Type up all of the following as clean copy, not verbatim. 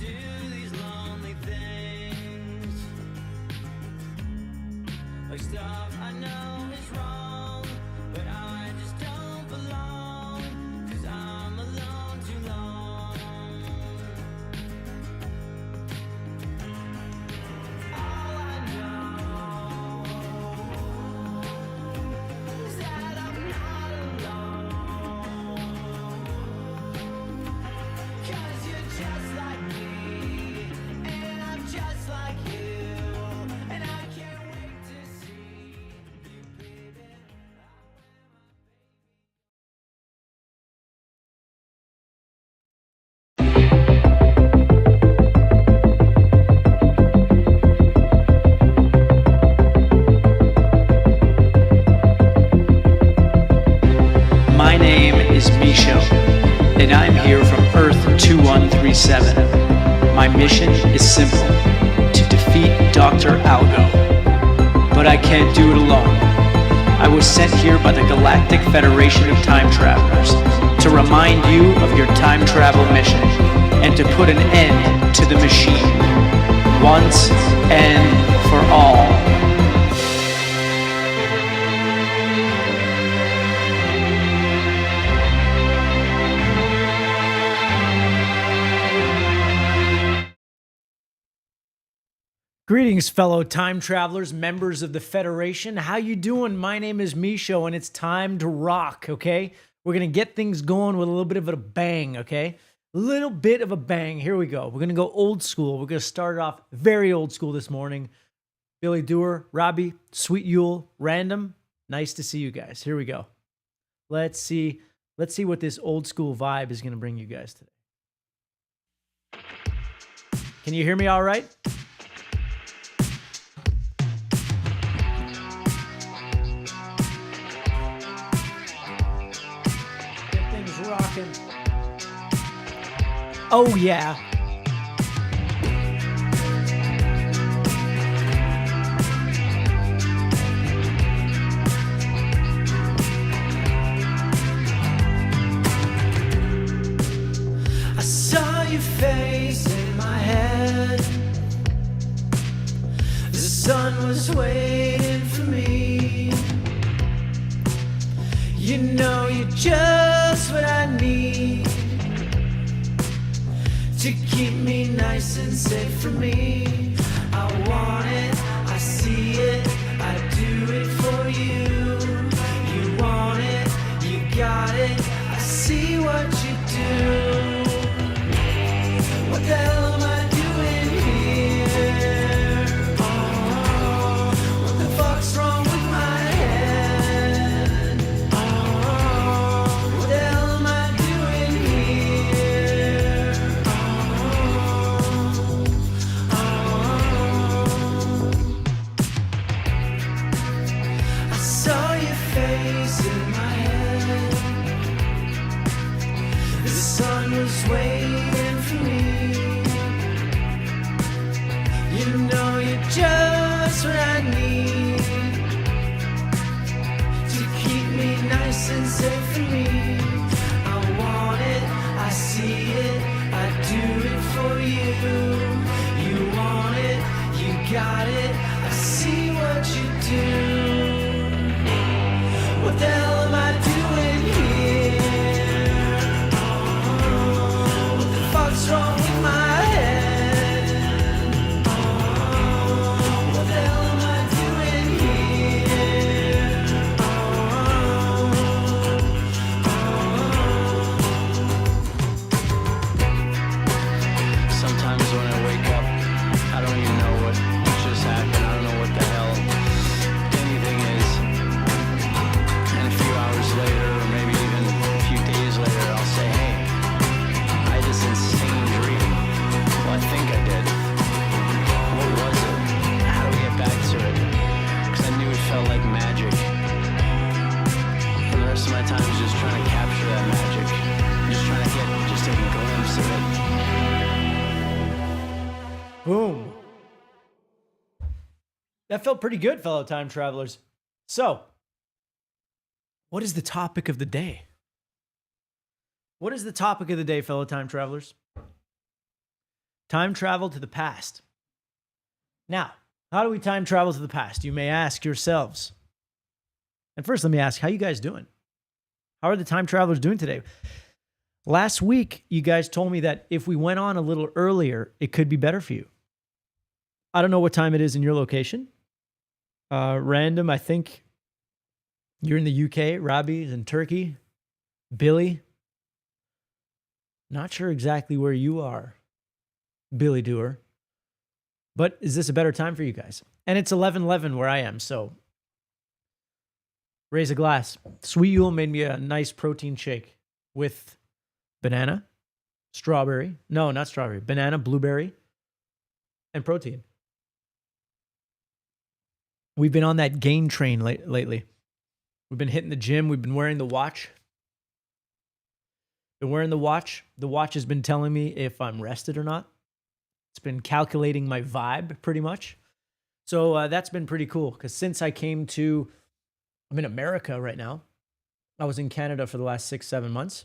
do these lonely things. Like stuff I know is wrong, but I just don't belong, 'cause I'm alone too long. All I know is that I'm not alone, 'cause you're just like me, and I'm just like you, and I can't wait to see you, baby. My name is Misho, and I'm here from Earth 2137. My mission is simple, to defeat Dr. Algo. But I can't do it alone. I was sent here by the Galactic Federation of Time Travelers to remind you of your time travel mission and to put an end to the machine, once and for all. Greetings, fellow time travelers, members of the Federation. How you doing? My name is Misho, and it's time to rock, okay? We're going to get things going with a little bit of a bang, okay? A little bit of a bang. Here we go. We're going to go old school. We're going to start it off very old school this morning. Billy Dewar, Robbie, Sweet Yule, Random. Nice to see you guys. Here we go. Let's see what this old school vibe is going to bring you guys today. Can you hear me all right? Rocking. Oh yeah. I saw your face in my head. The sun was waiting for me. You know you're just what I need to keep me nice and safe for me. I want it, I see it, I do it for you. You want it, you got it, I see what you do. What the hell am I doing here? Oh, what the fuck's wrong with my head? Oh, what the hell am I doing here? I saw your face in my head. The sun was waiting for me. You know you're just what I need to keep me nice and safe for me. I want it, I see it, I do it for you. You want it, you got it, I see what you do. What the hell am I doing here? Oh, what the fuck's wrong with my head? Oh, what the hell am I doing here? Sometimes when I wake up, I don't even know what just happened. I don't know what the hell anything is. And a few hours later, or maybe even a few days later, I'll say, hey, I had this insane dream. Well, I think I did. What was it? How do we get back to it? Because I knew it felt like magic. And the rest of my time is just trying to capture that magic. Just trying to get just a glimpse of it. Boom. That felt pretty good, fellow time travelers. So, what is the topic of the day? What is the topic of the day, fellow time travelers? Time travel to the past. Now, how do we time travel to the past? You may ask yourselves. And first, let me ask, how you guys doing? How are the time travelers doing today? Last week, you guys told me that if we went on a little earlier, it could be better for you. I don't know what time it is in your location. Random, I think you're in the UK. Robbie's in Turkey. Billy. Not sure exactly where you are, Billy Doer. But is this a better time for you guys? And it's 11:11 where I am, so raise a glass. Sweet Yule made me a nice protein shake with banana, strawberry. No, not strawberry. Banana, blueberry, and protein. We've been on that gain train lately. We've been hitting the gym. We've been wearing the watch. Been wearing the watch. The watch has been telling me if I'm rested or not. It's been calculating my vibe pretty much. So that's been pretty cool because since I'm in America right now. I was in Canada for the last 6-7 months.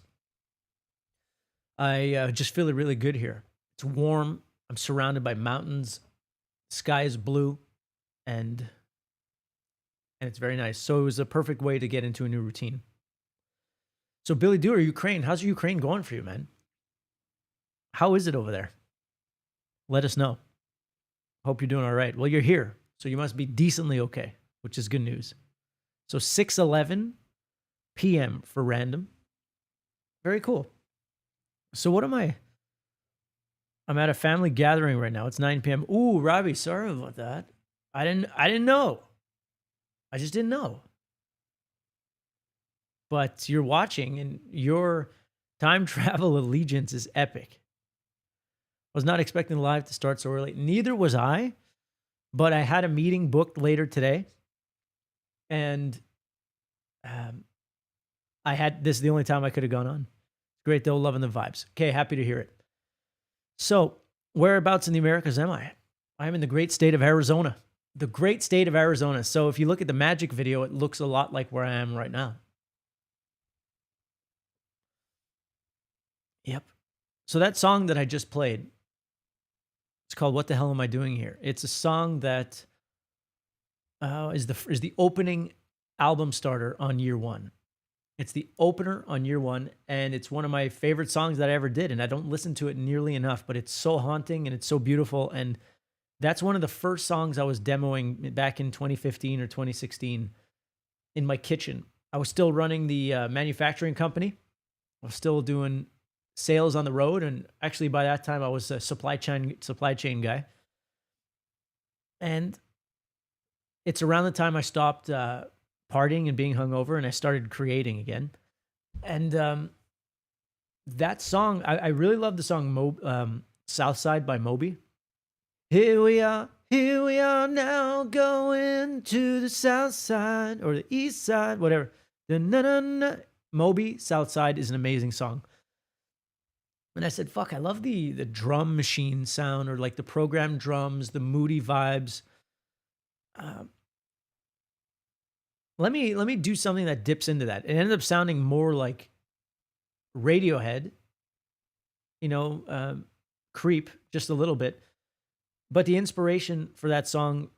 I just feel really good here. It's warm. I'm surrounded by mountains. Sky is blue, and it's very nice. So it was a perfect way to get into a new routine. So Billy Doer, Ukraine. How's Ukraine going for you, man? How is it over there? Let us know. Hope you're doing all right. Well, you're here, so you must be decently okay, which is good news. So 6:11 p.m. for random. Very cool. So what am I? I'm at a family gathering right now. It's 9 p.m. Ooh, Robbie, sorry about that. I didn't know. I just didn't know. But you're watching and your time travel allegiance is epic. I was not expecting the live to start so early. Neither was I, but I had a meeting booked later today. And this is the only time I could have gone on. Great though, loving the vibes. Okay, happy to hear it. So, whereabouts in the Americas am I? I'm in the great state of Arizona. The great state of Arizona. So, if you look at the magic video, it looks a lot like where I am right now. Yep. So, that song that I just played, it's called What the Hell Am I Doing Here? It's a song that is the opening album starter on year one. It's the opener on year one, and it's one of my favorite songs that I ever did, and I don't listen to it nearly enough, but it's so haunting and it's so beautiful, and that's one of the first songs I was demoing back in 2015 or 2016 in my kitchen. I was still running the manufacturing company. I was still doing sales on the road, and actually by that time I was a supply chain guy. And it's around the time I stopped partying and being hungover, and I started creating again. And that song, I really love the song Southside by Moby. Here we are now going to the south side or the east side, whatever. Moby, Southside is an amazing song. And I said, fuck, I love the drum machine sound, or like the programmed drums, the moody vibes. Let me do something that dips into that. It ended up sounding more like Radiohead, Creep, just a little bit. But the inspiration for that song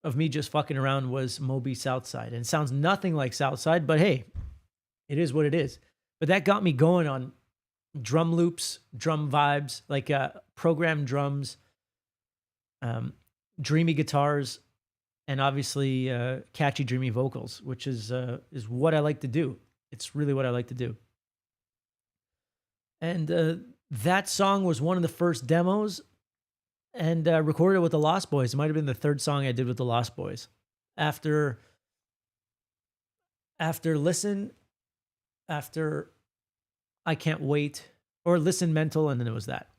of me just fucking around was Moby Southside. And it sounds nothing like Southside, but hey, it is what it is. But that got me going on drum loops, drum vibes, like programmed drums, dreamy guitars, and obviously catchy, dreamy vocals, which is what I like to do. It's really what I like to do. And that song was one of the first demos, and recorded with the Lost Boys. It might have been the third song I did with the Lost Boys. After Listen, after I Can't Wait, or Listen Mental, and then it was that.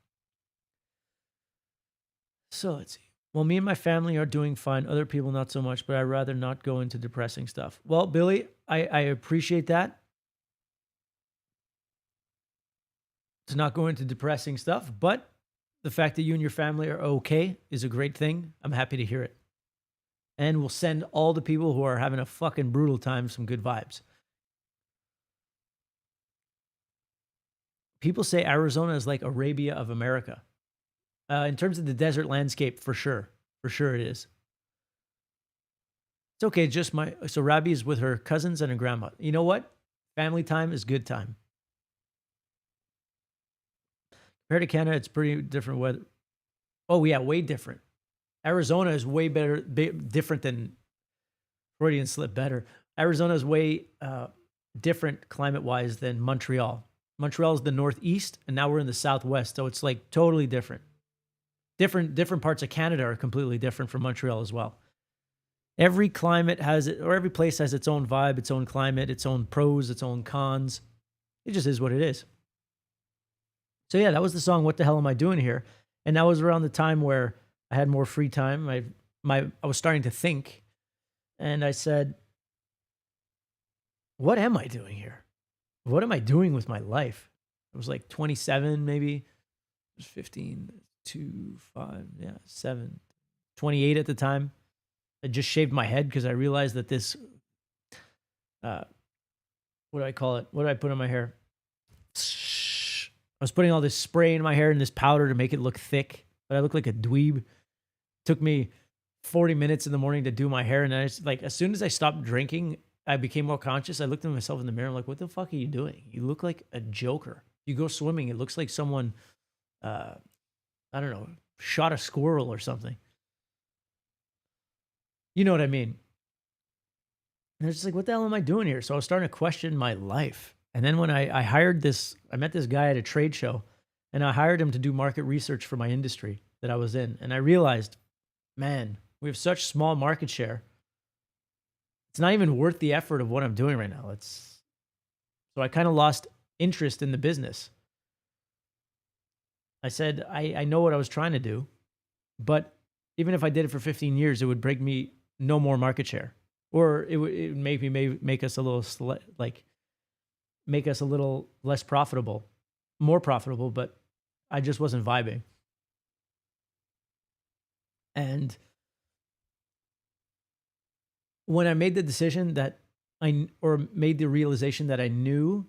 So let's see. Well, me and my family are doing fine. Other people not so much, but I'd rather not go into depressing stuff. Well, Billy, I appreciate that. To not go into depressing stuff, but the fact that you and your family are okay is a great thing. I'm happy to hear it. And we'll send all the people who are having a fucking brutal time some good vibes. People say Arizona is like Arabia of America. In terms of the desert landscape, for sure. For sure it is. It's okay. Just so Rabi is with her cousins and her grandma. You know what? Family time is good time. Compared to Canada, it's pretty different weather. Oh yeah, way different. Arizona is way better, different than Freudian slip. Better. Arizona is way different climate-wise than Montreal. Montreal is the northeast, and now we're in the southwest, so it's like totally different. Different parts of Canada are completely different from Montreal as well. Every climate has it, or every place has its own vibe, its own climate, its own pros, its own cons. It just is what it is. So yeah, that was the song "What the Hell Am I Doing Here?" And that was around the time where I had more free time. I was starting to think, and I said, "What am I doing here? What am I doing with my life?" I was like 27, maybe. It was 15, 2, 5, 7, 28 at the time. I just shaved my head because I realized that this, what do I call it? What do I put on my hair? I was putting all this spray in my hair and this powder to make it look thick, but I look like a dweeb. It took me 40 minutes in the morning to do my hair. And I just, like, as soon as I stopped drinking, I became more conscious. I looked at myself in the mirror. I'm like, what the fuck are you doing? You look like a joker. You go swimming. It looks like someone, I don't know, shot a squirrel or something. You know what I mean? And it's just like, what the hell am I doing here? So I was starting to question my life. And then when I met this guy at a trade show, and I hired him to do market research for my industry that I was in. And I realized, man, we have such small market share. It's not even worth the effort of what I'm doing right now. So I kind of lost interest in the business. I said, I know what I was trying to do, but even if I did it for 15 years, it would break me no more market share, or it would make us a little make us a little less profitable, more profitable, but I just wasn't vibing. And when I made the decision made the realization that I knew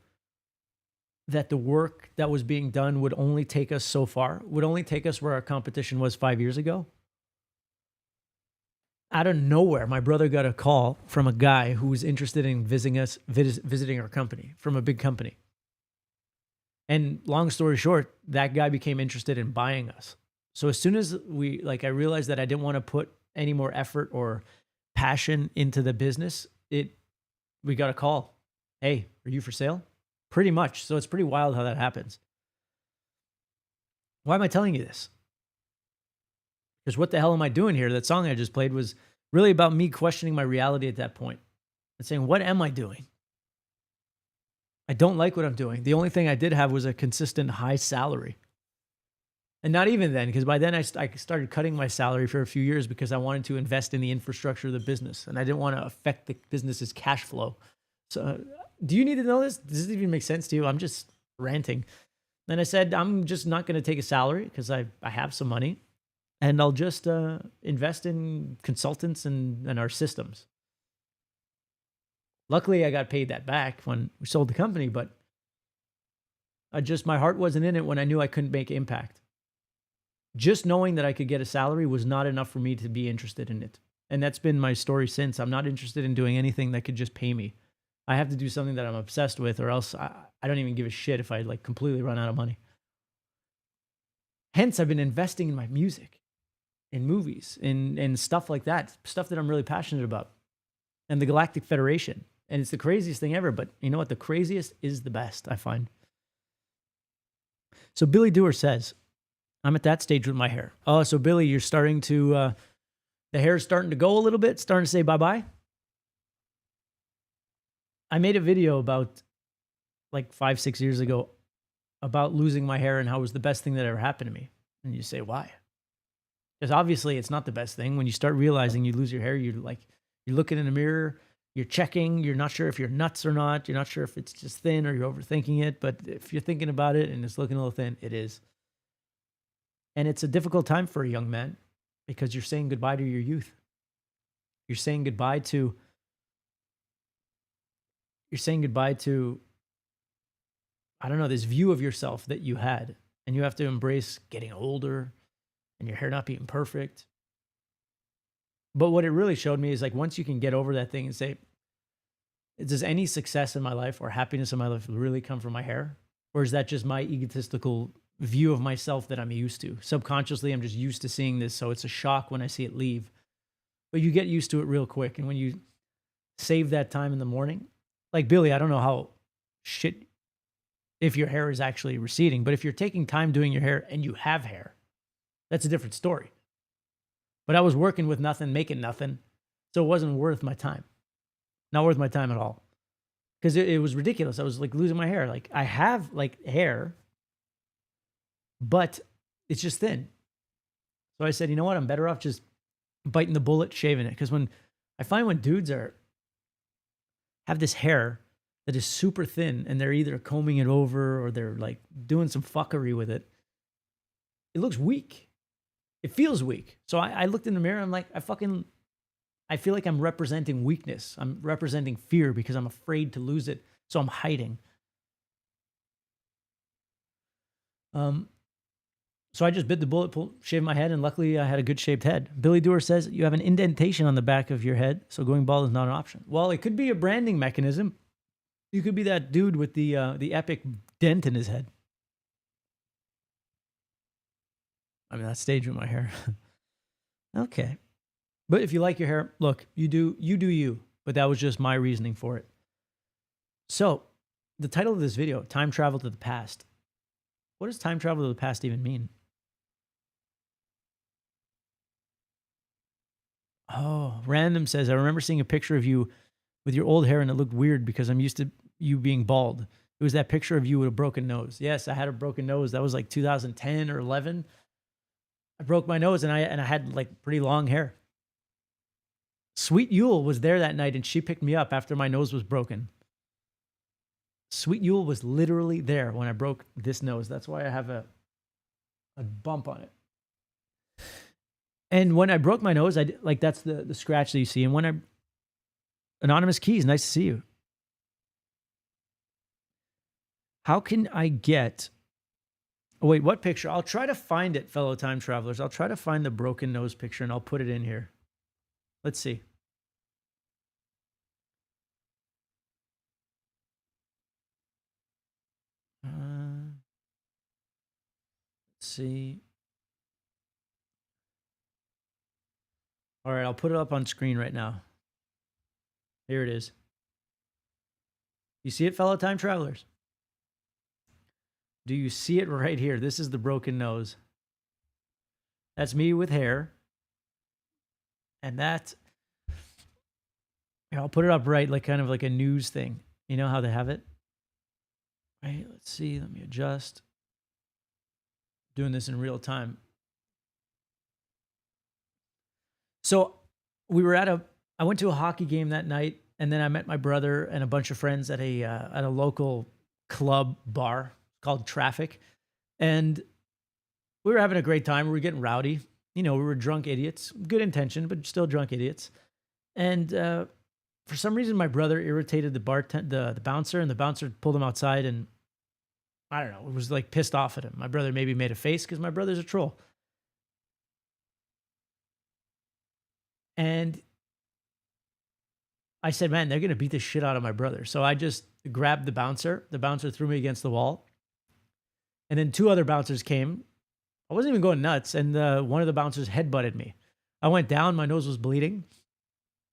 that the work that was being done would only take us so far, would only take us where our competition was 5 years ago. Out of nowhere, my brother got a call from a guy who was interested in visiting our company, from a big company. And long story short, that guy became interested in buying us. So as soon as I realized that I didn't want to put any more effort or passion into the business, we got a call. Hey, are you for sale? Pretty much. So it's pretty wild how that happens. Why am I telling you this? Because what the hell am I doing here? That song I just played was really about me questioning my reality at that point and saying, what am I doing? I don't like what I'm doing. The only thing I did have was a consistent high salary. And not even then, because by then I started cutting my salary for a few years because I wanted to invest in the infrastructure of the business. And I didn't want to affect the business's cash flow. So do you need to know this? Does this even make sense to you? I'm just ranting. And I said, I'm just not going to take a salary because I have some money. And I'll just invest in consultants and our systems. Luckily, I got paid that back when we sold the company, but my heart wasn't in it when I knew I couldn't make impact. Just knowing that I could get a salary was not enough for me to be interested in it. And that's been my story since. I'm not interested in doing anything that could just pay me. I have to do something that I'm obsessed with, or else I don't even give a shit if I completely run out of money. Hence, I've been investing in my music, in movies, in stuff like that, stuff that I'm really passionate about, and the Galactic Federation. And it's the craziest thing ever, but you know what? The craziest is the best, I find. So Billy Dewar says, I'm at that stage with my hair. Oh, so Billy, you're starting to, the hair's starting to go a little bit, starting to say bye-bye. I made a video about 5-6 years ago about losing my hair and how it was the best thing that ever happened to me. And you say, why? Because obviously it's not the best thing. When you start realizing you lose your hair, you're looking in the mirror, you're checking, you're not sure if you're nuts or not. You're not sure if it's just thin or you're overthinking it. But if you're thinking about it and it's looking a little thin, it is. And it's a difficult time for a young man because you're saying goodbye to your youth. You're saying goodbye to, I don't know, this view of yourself that you had. And you have to embrace getting older, and your hair not being perfect. But what it really showed me is like once you can get over that thing and say, does any success in my life or happiness in my life really come from my hair? Or is that just my egotistical view of myself that I'm used to? Subconsciously, I'm just used to seeing this. So it's a shock when I see it leave. But you get used to it real quick. And when you save that time in the morning, like Billy, I don't know how shit if your hair is actually receding, but if you're taking time doing your hair and you have hair, that's a different story. But I was working with nothing, making nothing. So it wasn't worth my time. Not worth my time at all. Because it was ridiculous. I was like losing my hair. Like I have like hair, but it's just thin. So I said, you know what? I'm better off just biting the bullet, shaving it. Because when I find when dudes have this hair that is super thin and they're either combing it over or they're like doing some fuckery with it, it looks weak. It feels weak. So I looked in the mirror. I'm like, I feel like I'm representing weakness. I'm representing fear because I'm afraid to lose it. So I'm hiding. So I just bit the bullet, shaved my head, and luckily I had a good shaped head. Billy Dewar says you have an indentation on the back of your head, so going bald is not an option. Well, it could be a branding mechanism. You could be that dude with the epic dent in his head. I mean, that stage with my hair. Okay. But if you like your hair, look, you do you. But that was just my reasoning for it. So, the title of this video, Time Travel to the Past. What does time travel to the past even mean? Oh, Random says, I remember seeing a picture of you with your old hair and it looked weird because I'm used to you being bald. It was that picture of you with a broken nose. Yes, I had a broken nose. That was like 2010 or 11. I broke my nose and I had like pretty long hair. Sweet Yule was there that night and she picked me up after my nose was broken. Sweet Yule was literally there when I broke this nose. That's why I have a bump on it. And when I broke my nose, that's the scratch that you see. And when Anonymous Keys, nice to see you. How can I get... Oh, wait, what picture? I'll try to find it, fellow time travelers. I'll try to find the broken nose picture and I'll put it in here. Let's see. Let's see. All right, I'll put it up on screen right now. Here it is. You see it, fellow time travelers? Do you see it right here? This is the broken nose. That's me with hair. And that, here, I'll put it up right, like kind of like a news thing. You know how they have it? Right, let's see, let me adjust. Doing this in real time. So we were I went to a hockey game that night, and then I met my brother and a bunch of friends at a local club bar called Traffic. And we were having a great time. We were getting rowdy. You know, we were drunk idiots. Good intention, but still drunk idiots. And for some reason, my brother irritated the bouncer, and the bouncer pulled him outside, and I don't know, it was like pissed off at him. My brother maybe made a face because my brother's a troll. And I said, man, they're going to beat the shit out of my brother. So I just grabbed the bouncer. The bouncer threw me against the wall. And then two other bouncers came. I wasn't even going nuts. And one of the bouncers headbutted me. I went down. My nose was bleeding.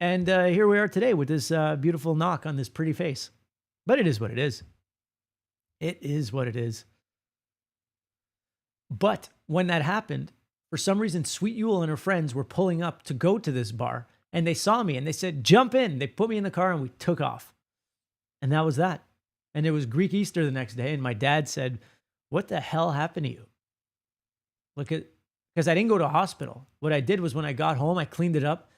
And here we are today with this beautiful knock on this pretty face. But it is what it is. It is what it is. But when that happened, for some reason, Sweet Yule and her friends were pulling up to go to this bar. And they saw me and they said, jump in. They put me in the car and we took off. And that was that. And it was Greek Easter the next day. And my dad said, what the hell happened to you? Because I didn't go to a hospital. What I did was when I got home, I cleaned it up.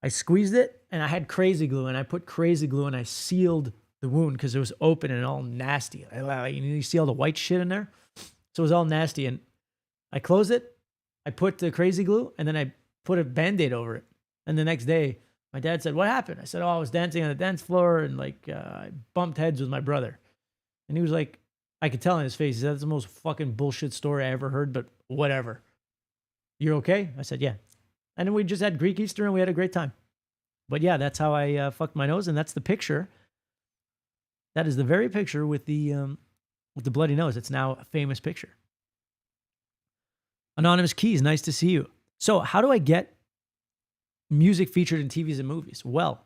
I squeezed it and I had crazy glue. And I put crazy glue and I sealed the wound because it was open and all nasty. You see all the white shit in there? So it was all nasty. And I closed it. I put the crazy glue and then I put a Band-Aid over it. And the next day, my dad said, what happened? I said, I was dancing on the dance floor and I bumped heads with my brother. And he was like, I could tell in his face, he said, that's the most fucking bullshit story I ever heard, but whatever. You're okay? I said, yeah. And then we just had Greek Easter and we had a great time. But yeah, that's how I fucked my nose. And that's the picture. That is the very picture with the bloody nose. It's now a famous picture. Anonymous Keys, nice to see you. So how do I get music featured in TVs and movies? Well,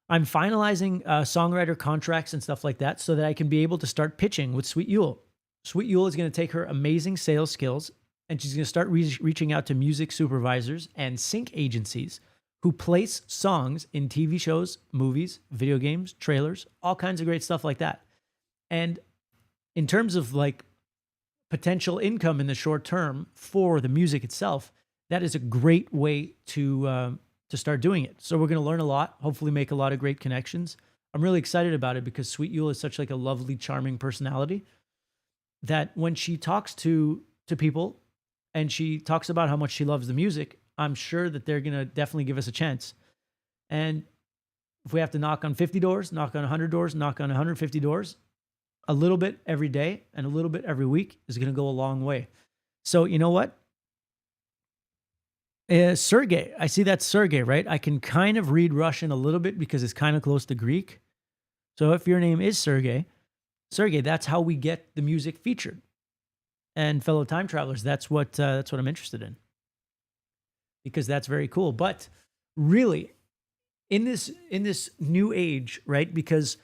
I'm finalizing songwriter contracts and stuff like that so that I can be able to start pitching with Sweet Yule. Sweet Yule is going to take her amazing sales skills and she's going to start reaching out to music supervisors and sync agencies who place songs in TV shows, movies, video games, trailers, all kinds of great stuff like that. And in terms of like potential income in the short term for the music itself, that is a great way to start doing it. So we're going to learn a lot, hopefully make a lot of great connections. I'm really excited about it because Sweet Yule is such like a lovely, charming personality that when she talks to people and she talks about how much she loves the music, I'm sure that they're going to definitely give us a chance. And if we have to knock on 50 doors, knock on 100 doors, knock on 150 doors, a little bit every day and a little bit every week is going to go a long way. So you know what? Sergey, I see that's Sergey, right? I can kind of read Russian a little bit because it's kind of close to Greek. So if your name is Sergey, that's how we get the music featured. And fellow time travelers, that's what I'm interested in, because that's very cool. But really, in this new age, right? Because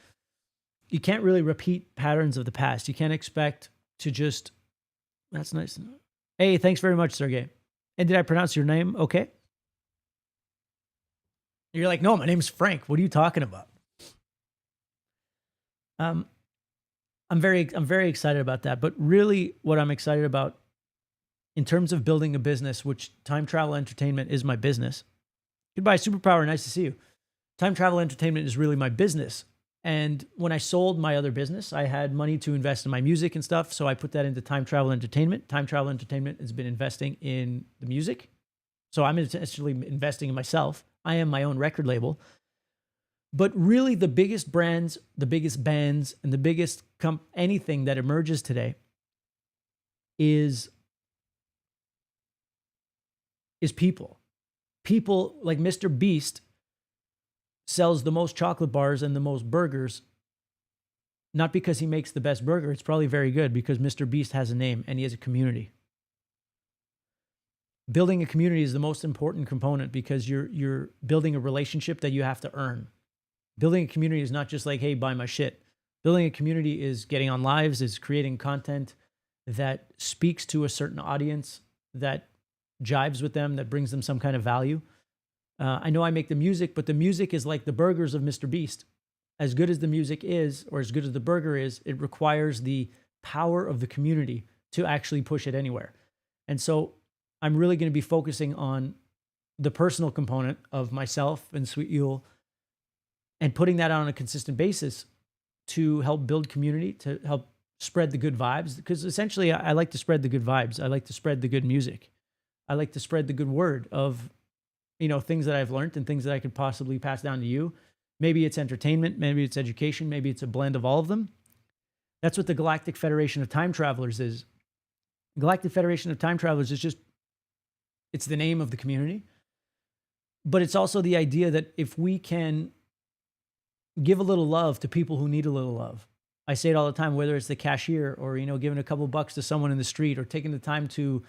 you can't really repeat patterns of the past. You can't expect to just. That's nice. Hey, thanks very much, Sergey. And did I pronounce your name okay? You're like, no, my name's Frank. What are you talking about? I'm very excited about that. But really, what I'm excited about in terms of building a business, which Time Travel Entertainment is my business. Goodbye, Superpower. Nice to see you. Time Travel Entertainment is really my business. And when I sold my other business, I had money to invest in my music and stuff. So I put that into Time Travel Entertainment. Time Travel Entertainment has been investing in the music. So I'm essentially investing in myself. I am my own record label. But really the biggest brands, the biggest bands, and the biggest anything that emerges today is people. People like Mr. Beast sells the most chocolate bars and the most burgers, not because he makes the best burger. It's probably very good because Mr. Beast has a name and he has a community. Building a community is the most important component because you're building a relationship that you have to earn. Building a community is not just like, hey, buy my shit. Building a community is getting on lives, is creating content that speaks to a certain audience, that jives with them, that brings them some kind of value. I know I make the music, but the music is like the burgers of Mr. Beast. As good as the music is, or as good as the burger is, it requires the power of the community to actually push it anywhere. And so I'm really going to be focusing on the personal component of myself and Sweet Yule and putting that on a consistent basis to help build community, to help spread the good vibes. Because essentially, I like to spread the good vibes. I like to spread the good music. I like to spread the good word of things that I've learned and things that I could possibly pass down to you. Maybe it's entertainment, maybe it's education, maybe it's a blend of all of them. That's what the Galactic Federation of Time Travelers is. Galactic Federation of Time Travelers is it's the name of the community, but it's also the idea that if we can give a little love to people who need a little love. I say it all the time, whether it's the cashier or, giving a couple bucks to someone in the street or taking the time to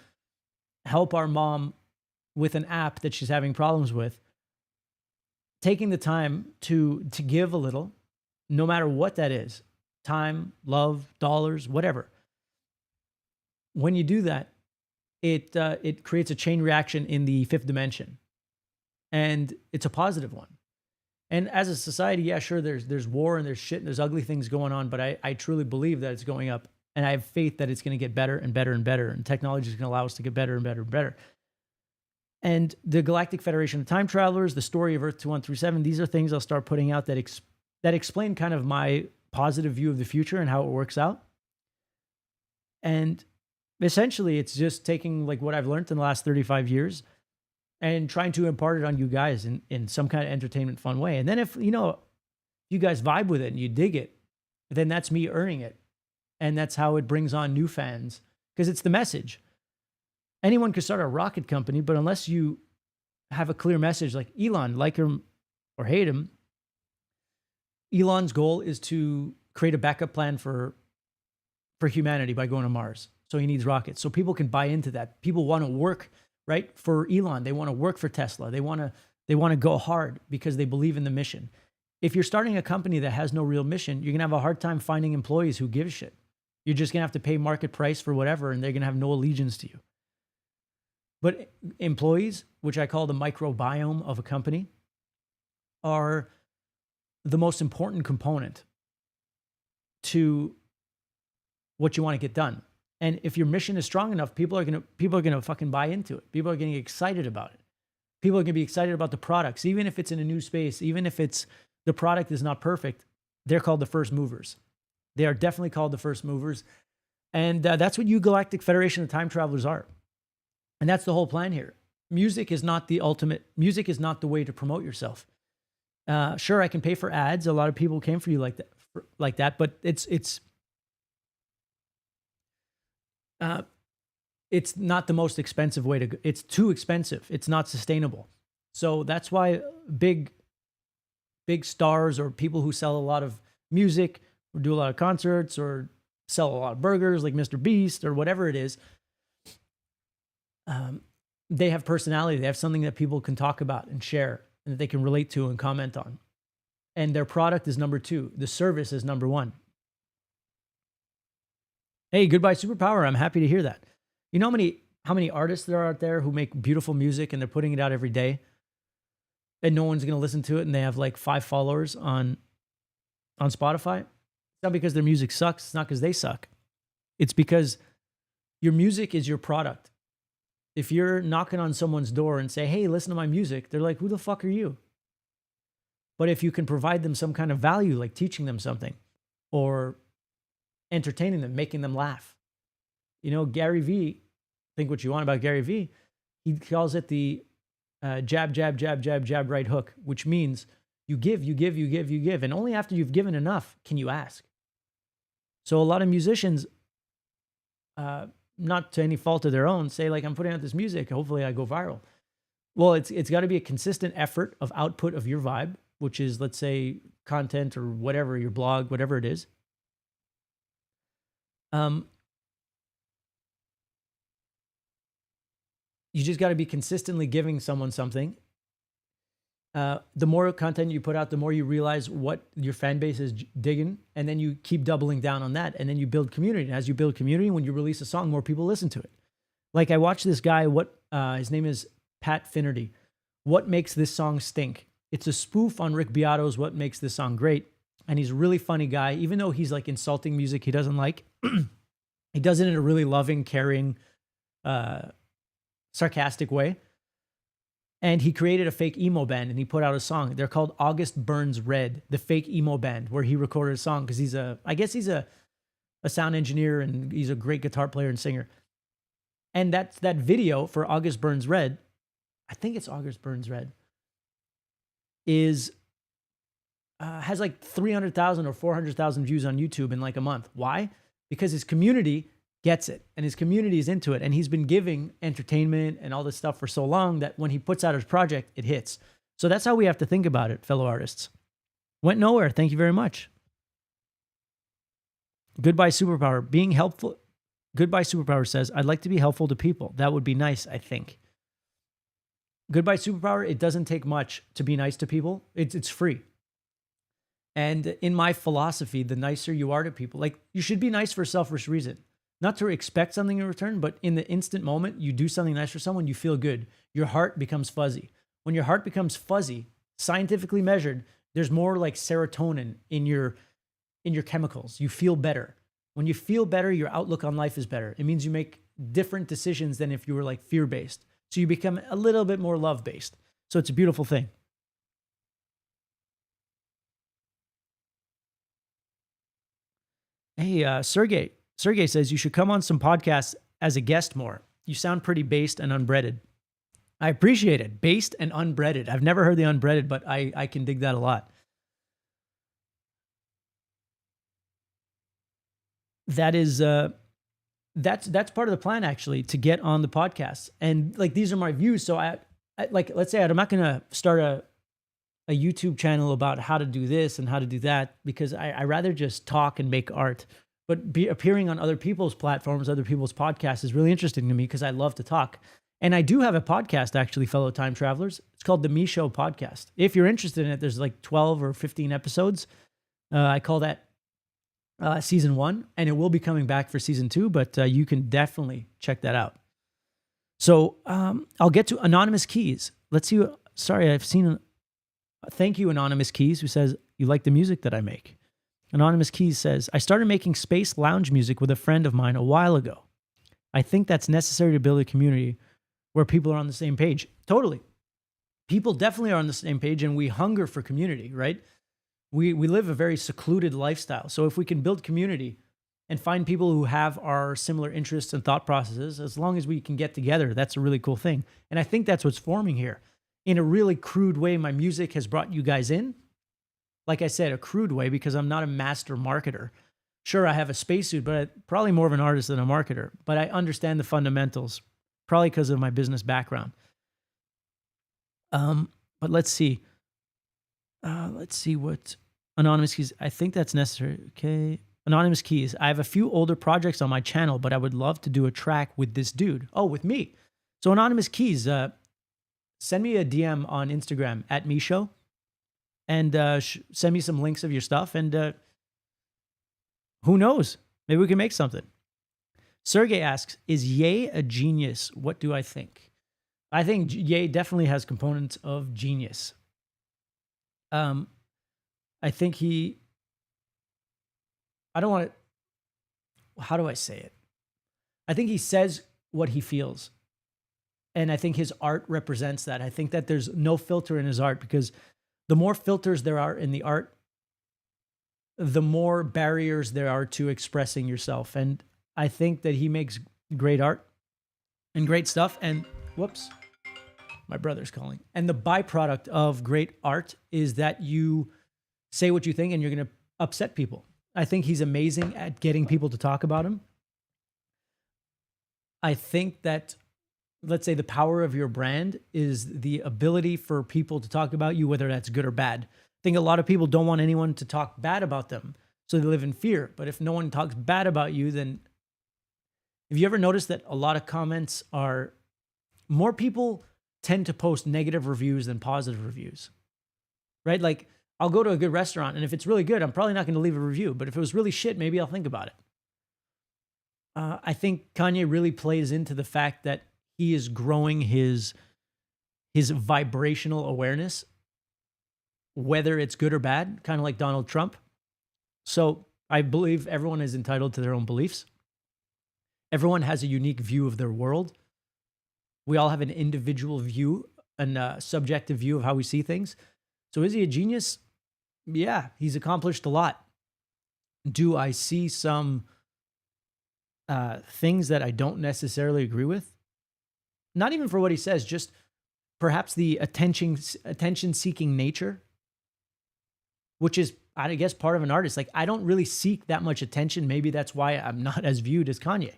help our mom with an app that she's having problems with, taking the time to give a little, no matter what that is, time, love, dollars, whatever. When you do that, it creates a chain reaction in the fifth dimension, and it's a positive one. And as a society, yeah, sure, there's war and there's shit and there's ugly things going on, but I truly believe that it's going up, and I have faith that it's going to get better and better and better, and technology is going to allow us to get better and better and better. And the Galactic Federation of Time Travelers, the story of Earth 2137, these are things I'll start putting out that explain kind of my positive view of the future and how it works out. And essentially, it's just taking like what I've learned in the last 35 years and trying to impart it on you guys in some kind of entertainment fun way. And then if, you guys vibe with it and you dig it, then that's me earning it. And that's how it brings on new fans, because it's the message. Anyone could start a rocket company, but unless you have a clear message, like Elon, like him or hate him, Elon's goal is to create a backup plan for humanity by going to Mars. So he needs rockets. So people can buy into that. People want to work, right, for Elon. They want to work for Tesla. They want to go hard because they believe in the mission. If you're starting a company that has no real mission, you're going to have a hard time finding employees who give a shit. You're just going to have to pay market price for whatever, and they're going to have no allegiance to you. But employees, which I call the microbiome of a company, are the most important component to what you want to get done. And if your mission is strong enough, people are gonna fucking buy into it. People are getting excited about it. People are gonna be excited about the products, even if it's in a new space, even if the product is not perfect. They're called the first movers. They are definitely called the first movers, and that's what you Galactic Federation of Time Travelers are. And that's the whole plan here. Music is not the ultimate. Music is not the way to promote yourself. Sure, I can pay for ads. A lot of people came for you like that, but it's not the most expensive way to go. It's too expensive. It's not sustainable. So that's why big stars or people who sell a lot of music or do a lot of concerts or sell a lot of burgers like Mr. Beast or whatever it is, they have personality. They have something that people can talk about and share and that they can relate to and comment on. And their product is number two. The service is number one. Hey, goodbye superpower. I'm happy to hear that. You know how many artists there are out there who make beautiful music and they're putting it out every day and no one's going to listen to it and they have like 5 followers on Spotify? It's not because their music sucks. It's not because they suck. It's because your music is your product. If you're knocking on someone's door and say, hey, listen to my music, they're like, who the fuck are you? But if you can provide them some kind of value, like teaching them something or entertaining them, making them laugh. You know, Gary Vee, think what you want about Gary Vee. He calls it the jab, jab, jab, jab, jab, right hook, which means you give, you give, you give, you give. And only after you've given enough can you ask. So a lot of musicians, not to any fault of their own, say like, I'm putting out this music, hopefully I go viral. Well, it's got to be a consistent effort of output of your vibe, which is, let's say, content or whatever, your blog, whatever it is. You just got to be consistently giving someone something. The more content you put out, the more you realize what your fan base is digging, and then you keep doubling down on that, and then you build community. And as you build community, when you release a song, more people listen to it. Like I watched this guy, his name is Pat Finnerty. What makes this song stink? It's a spoof on Rick Beato's What Makes This Song Great. And he's a really funny guy, even though he's like insulting music he doesn't like. He does it in a really loving, caring, sarcastic way. And he created a fake emo band and he put out a song. They're called August Burns Red, the fake emo band, where he recorded a song because I guess he's a sound engineer and he's a great guitar player and singer. And that video for August Burns Red, I think it's August Burns Red, has like 300,000 or 400,000 views on YouTube in like a month. Why? Because his community gets it and his community is into it. And he's been giving entertainment and all this stuff for so long that when he puts out his project, it hits. So that's how we have to think about it, fellow artists. Went nowhere. Thank you very much. Goodbye Superpower. Being helpful. Goodbye Superpower says, I'd like to be helpful to people. That would be nice, I think. Goodbye Superpower. It doesn't take much to be nice to people. It's free. And in my philosophy, the nicer you are to people, like you should be nice for a selfish reason. Not to expect something in return, but in the instant moment, you do something nice for someone, you feel good. Your heart becomes fuzzy. When your heart becomes fuzzy, scientifically measured, there's more like serotonin in your chemicals. You feel better. When you feel better, your outlook on life is better. It means you make different decisions than if you were like fear-based. So you become a little bit more love-based. So it's a beautiful thing. Hey, Sergey. Sergey says, you should come on some podcasts as a guest more. You sound pretty based and unbreaded. I appreciate it. Based and unbreaded. I've never heard the unbreaded, but I can dig that a lot. That is that's part of the plan, actually, to get on the podcast. And like, these are my views. So I like, let's say I'm not going to start a YouTube channel about how to do this and how to do that, because I rather just talk and make art. But appearing on other people's platforms, other people's podcasts is really interesting to me because I love to talk. And I do have a podcast, actually, fellow time travelers. It's called The Me Show Podcast. If you're interested in it, there's like 12 or 15 episodes. I call that season 1, and it will be coming back for season 2, but you can definitely check that out. So I'll get to Anonymous Keys. Let's see. Sorry, I've seen. Thank you, Anonymous Keys, who says, you like the music that I make. Anonymous Keys says, I started making space lounge music with a friend of mine a while ago. I think that's necessary to build a community where people are on the same page. Totally. People definitely are on the same page, and we hunger for community, right? We live a very secluded lifestyle. So if we can build community and find people who have our similar interests and thought processes, as long as we can get together, that's a really cool thing. And I think that's what's forming here. In a really crude way, my music has brought you guys in. Like I said, a crude way, because I'm not a master marketer. Sure, I have a spacesuit, but I'm probably more of an artist than a marketer. But I understand the fundamentals, probably because of my business background. But let's see. Let's see what Anonymous Keys. I think that's necessary. Okay. Anonymous Keys. I have a few older projects on my channel, but I would love to do a track with this dude. Oh, with me. So Anonymous Keys, send me a DM on Instagram at MeShow, and send me some links of your stuff. And who knows? Maybe we can make something. Sergey asks, is Ye a genius? What do I think? I think Ye definitely has components of genius. I think how do I say it? I think he says what he feels. And I think his art represents that. I think that there's no filter in his art, because the more filters there are in the art, the more barriers there are to expressing yourself. And I think that he makes great art and great stuff. And whoops, my brother's calling. And the byproduct of great art is that you say what you think and you're going to upset people. I think he's amazing at getting people to talk about him. I think that, let's say, the power of your brand is the ability for people to talk about you, whether that's good or bad. I think a lot of people don't want anyone to talk bad about them, so they live in fear. But if no one talks bad about you, then have you ever noticed that a lot of comments are, more people tend to post negative reviews than positive reviews, right? Like, I'll go to a good restaurant, and if it's really good, I'm probably not going to leave a review. But if it was really shit, maybe I'll think about it. I think Kanye really plays into the fact that he is growing his vibrational awareness, whether it's good or bad, kind of like Donald Trump. So I believe everyone is entitled to their own beliefs. Everyone has a unique view of their world. We all have an individual view and a subjective view of how we see things. So is he a genius? Yeah, he's accomplished a lot. Do I see some things that I don't necessarily agree with? Not even for what he says, just perhaps the attention-seeking nature, which is, I guess, part of an artist. Like, I don't really seek that much attention. Maybe that's why I'm not as viewed as Kanye.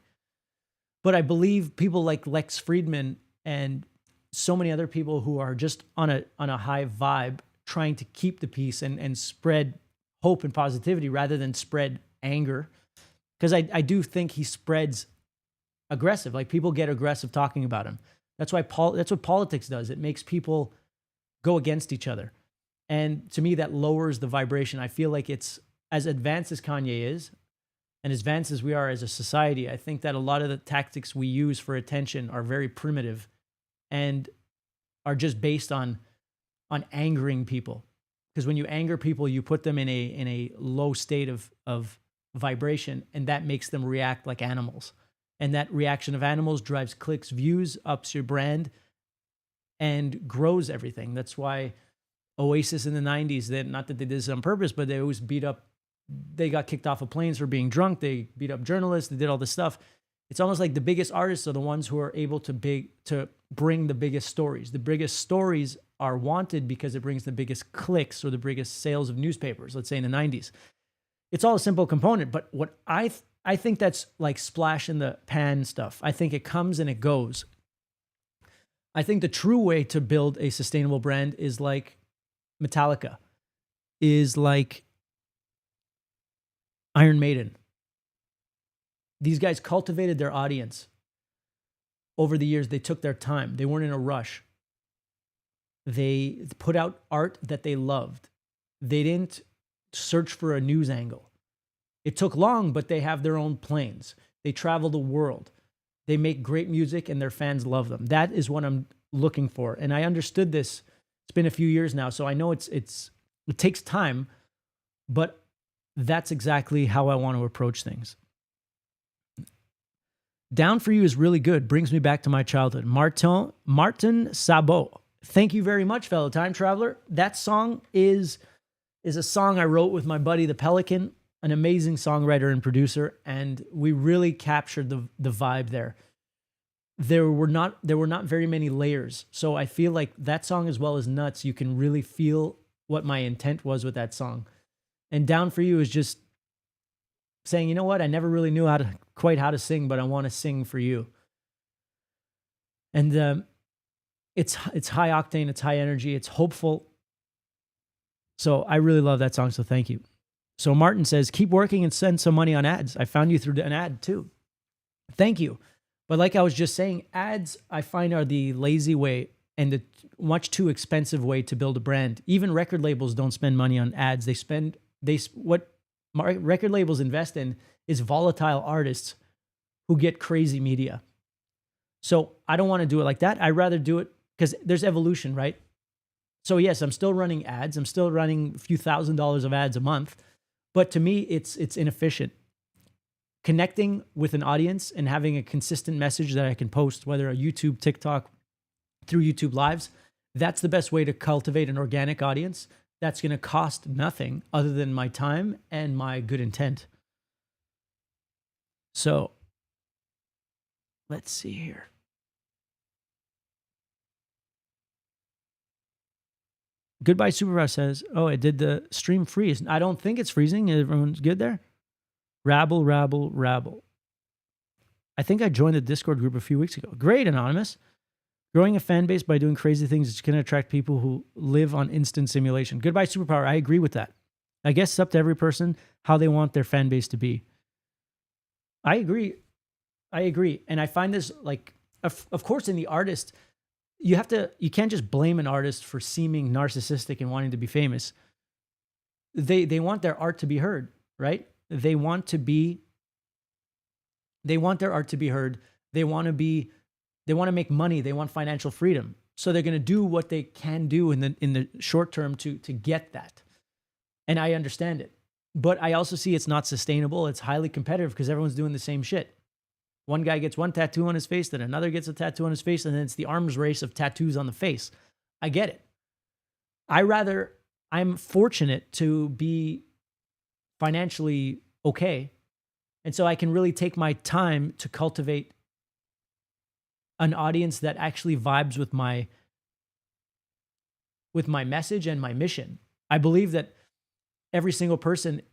But I believe people like Lex Friedman and so many other people who are just on a high vibe, trying to keep the peace and spread hope and positivity rather than spread anger. Because I do think he spreads aggressive. Like, people get aggressive talking about him. That's what politics does. It makes people go against each other. And to me, that lowers the vibration. I feel like it's, as advanced as Kanye is, and as advanced as we are as a society, I think that a lot of the tactics we use for attention are very primitive and are just based on angering people. Because when you anger people, you put them in a low state of vibration, and that makes them react like animals. And that reaction of animals drives clicks, views, ups your brand, and grows everything. That's why Oasis in the 90s, not that they did this on purpose, but they always they got kicked off of planes for being drunk. They beat up journalists. They did all this stuff. It's almost like the biggest artists are the ones who are able to bring the biggest stories. The biggest stories are wanted because it brings the biggest clicks or the biggest sales of newspapers, let's say in the 90s. It's all a simple component, but what I I think that's like splash in the pan stuff. I think it comes and it goes. I think the true way to build a sustainable brand is like Metallica, is like Iron Maiden. These guys cultivated their audience over the years. They took their time. They weren't in a rush. They put out art that they loved. They didn't search for a news angle. It took long, but they have their own planes. They travel the world. They make great music and their fans love them. That is what I'm looking for. And I understood this. It's been a few years now, so I know it takes time, but that's exactly how I want to approach things. Down for You is really good. Brings me back to my childhood. Martin Sabot. Thank you very much, fellow time traveler. That song is a song I wrote with my buddy, the Pelican, an amazing songwriter and producer, and we really captured the vibe there. There were not very many layers, so I feel like that song, as well as Nuts, you can really feel what my intent was with that song. And Down for You is just saying, you know what, I never really knew quite how to sing, but I want to sing for you. And it's high octane, it's high energy, it's hopeful. So I really love that song, so thank you. So Martin says, keep working and send some money on ads. I found you through an ad too. Thank you. But like I was just saying, ads I find are the lazy way and the much too expensive way to build a brand. Even record labels don't spend money on ads. What record labels invest in is volatile artists who get crazy media. So I don't want to do it like that. I'd rather do it because there's evolution, right? So yes, I'm still running ads. I'm still running a few $1,000s of ads a month. But to me, it's inefficient. Connecting with an audience and having a consistent message that I can post, whether a YouTube, TikTok, through YouTube Lives, that's the best way to cultivate an organic audience. That's going to cost nothing other than my time and my good intent. So let's see here. Goodbye Superpower says, oh, it did the stream freeze. I don't think it's freezing. Everyone's good there? Rabble, rabble, rabble. I think I joined the Discord group a few weeks ago. Great, Anonymous. Growing a fan base by doing crazy things is going to attract people who live on instant simulation. Goodbye Superpower. I agree with that. I guess it's up to every person how they want their fan base to be. I agree. And I find this like, of course, in the artist, you can't just blame an artist for seeming narcissistic and wanting to be famous. They want their art to be heard, right? They want their art to be heard. They want to make money. They want financial freedom. So they're going to do what they can do in the short term to get that. And I understand it. But I also see it's not sustainable. It's highly competitive because everyone's doing the same shit. One guy gets one tattoo on his face, then another gets a tattoo on his face, and then it's the arms race of tattoos on the face. I get it. I'm fortunate to be financially okay. And so I can really take my time to cultivate an audience that actually vibes with my message and my mission. I believe that every single person